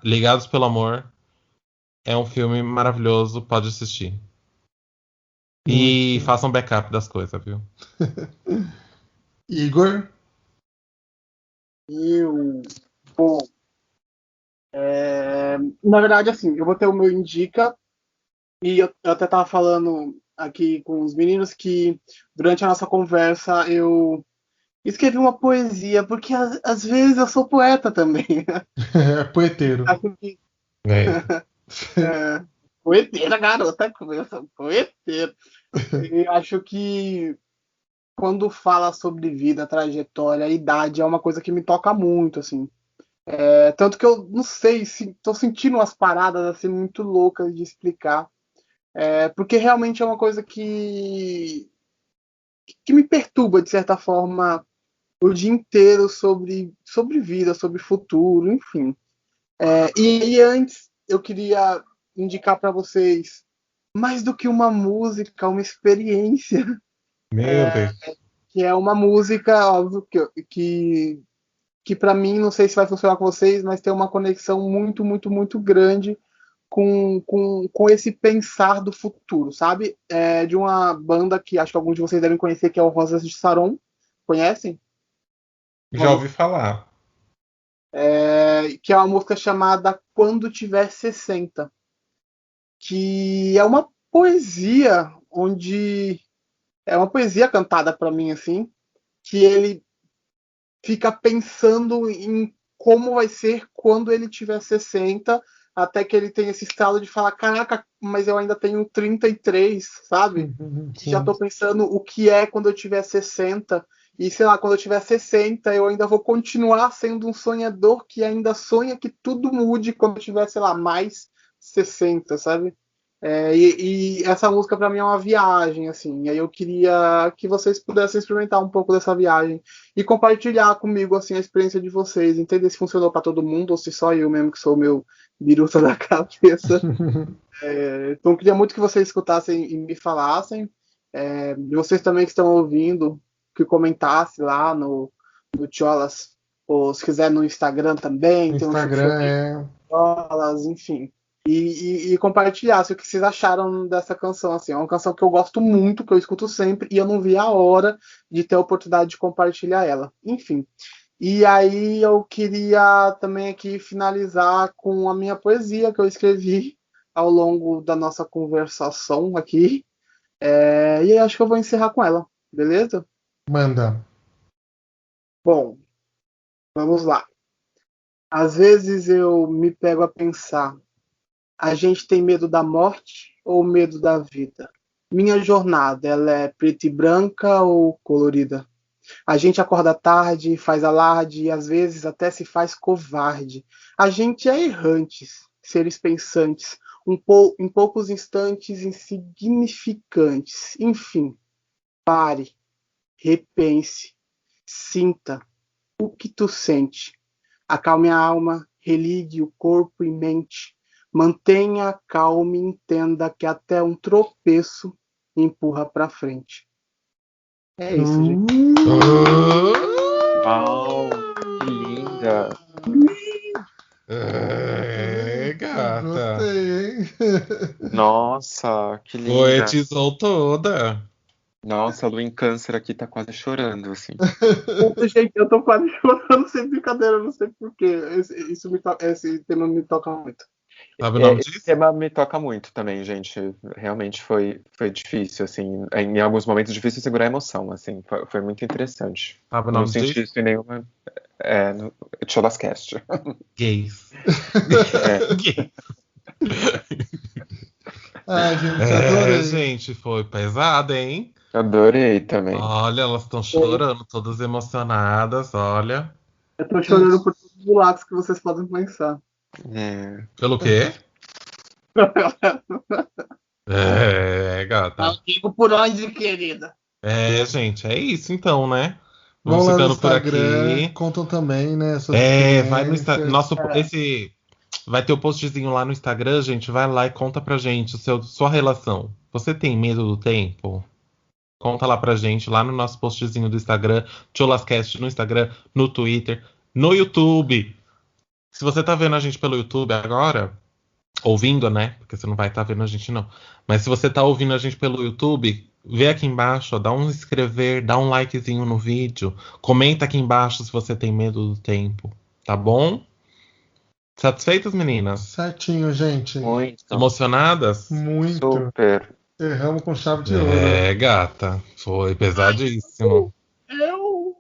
Ligados pelo Amor, é um filme maravilhoso, pode assistir. E façam backup das coisas, viu? Igor? Bom, na verdade, assim, eu vou ter o meu indica, e eu até tava falando aqui com os meninos que durante a nossa conversa eu escrevi uma poesia, porque às vezes eu sou poeta também. É poeteiro. Acho que É. poeteira, garota, poeteira. E acho que quando fala sobre vida, trajetória, idade, é uma coisa que me toca muito, assim. Tanto que eu não sei se tô sentindo umas paradas assim muito loucas de explicar. Porque realmente é uma coisa que me perturba, de certa forma, o dia inteiro sobre vida, sobre futuro, enfim. E antes eu queria indicar para vocês mais do que uma música, uma experiência, Meu Deus. que é uma música, óbvio, que para mim, não sei se vai funcionar com vocês, mas tem uma conexão muito, muito, muito grande com esse pensar do futuro, sabe? De uma banda que acho que alguns de vocês devem conhecer, que é o Rosas de Saron. Conhecem? Já ouvi falar. Que é uma música chamada Quando Tiver 60, que é uma poesia onde é uma poesia cantada para mim, assim, que ele fica pensando em como vai ser quando ele tiver 60, até que ele tem esse estado de falar, caraca, mas eu ainda tenho 33, sabe? Já Sim. tô pensando o que é quando eu tiver 60, e sei lá, quando eu tiver 60, eu ainda vou continuar sendo um sonhador que ainda sonha que tudo mude quando eu tiver, sei lá, mais 60, sabe? E essa música para mim é uma viagem, assim. E aí eu queria que vocês pudessem experimentar um pouco dessa viagem e compartilhar comigo assim a experiência de vocês, entender se funcionou para todo mundo ou se só eu mesmo que sou o meu biruta da cabeça. Então eu queria muito que vocês escutassem e me falassem. E vocês também que estão ouvindo, que comentassem lá no Tcholas, ou se quiser no Instagram também, No tem um Instagram Tcholas, enfim. E compartilhasse o que vocês acharam dessa canção. Assim, é uma canção que eu gosto muito, que eu escuto sempre, e eu não vi a hora de ter a oportunidade de compartilhar ela. Enfim. E aí eu queria também aqui finalizar com a minha poesia que eu escrevi ao longo da nossa conversação aqui. E aí acho que eu vou encerrar com ela, beleza? manda. Bom, vamos lá. Às vezes eu me pego a pensar, a gente tem medo da morte ou medo da vida? Minha jornada, ela é preta e branca ou colorida? A gente acorda tarde, faz alarde e às vezes até se faz covarde. A gente é errantes, seres pensantes, em poucos instantes insignificantes. Enfim, pare, repense, sinta o que tu sente. Acalme a alma, religue o corpo e mente. Mantenha calma e entenda que até um tropeço empurra para frente. É isso, gente. Uau, que linda! Gata. Gostei, hein? Nossa, que linda! Poetizou toda. Nossa, a lua em câncer aqui tá quase chorando, assim. Gente, eu tô quase chorando sem brincadeira, não sei porquê. Esse tema me toca muito. Sabe o nome Esse disso? tema me toca muito também, gente. Realmente foi difícil, assim. Em alguns momentos difícil segurar a emoção, assim. Foi muito interessante. Sabe o Não nome senti disso? isso em nenhuma. No Cholascast. Gays. É, Gays. Ai, gente, adorei. Gente, foi pesada, hein? adorei também. Olha, elas estão chorando, todas emocionadas, olha. Eu tô chorando Gente, por todos os buracos que vocês podem pensar. É, Pelo quê? Não Gata. digo por onde, querida. Gente, é isso então, né? vão Vamos lá no ficando por Instagram, aqui. contam também, né, suas Vai no Instagram. experiências. Vai ter o postzinho lá no Instagram, gente. Vai lá e conta pra gente sua relação. Você tem medo do tempo? Conta lá pra gente, lá no nosso postzinho do Instagram, Cholascast no Instagram, no Twitter, no YouTube. Se você tá vendo a gente pelo YouTube agora, ouvindo, né? Porque você não vai estar vendo a gente, não. Mas se você tá ouvindo a gente pelo YouTube, vê aqui embaixo, ó, dá um inscrever, dá um likezinho no vídeo. Comenta aqui embaixo se você tem medo do tempo, tá bom? Satisfeitas, meninas? Certinho, gente. muito. Emocionadas? Muito. Super. Erramos com chave de ouro. Gata. Foi pesadíssimo. Eu.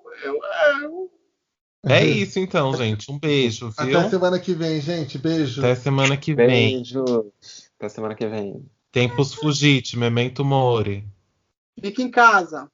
É isso então, gente. Um beijo, Até viu? semana que vem, gente. Até Beijo. semana que vem. Beijos. Até semana que vem. Tempus fugit, memento mori. Fique em casa.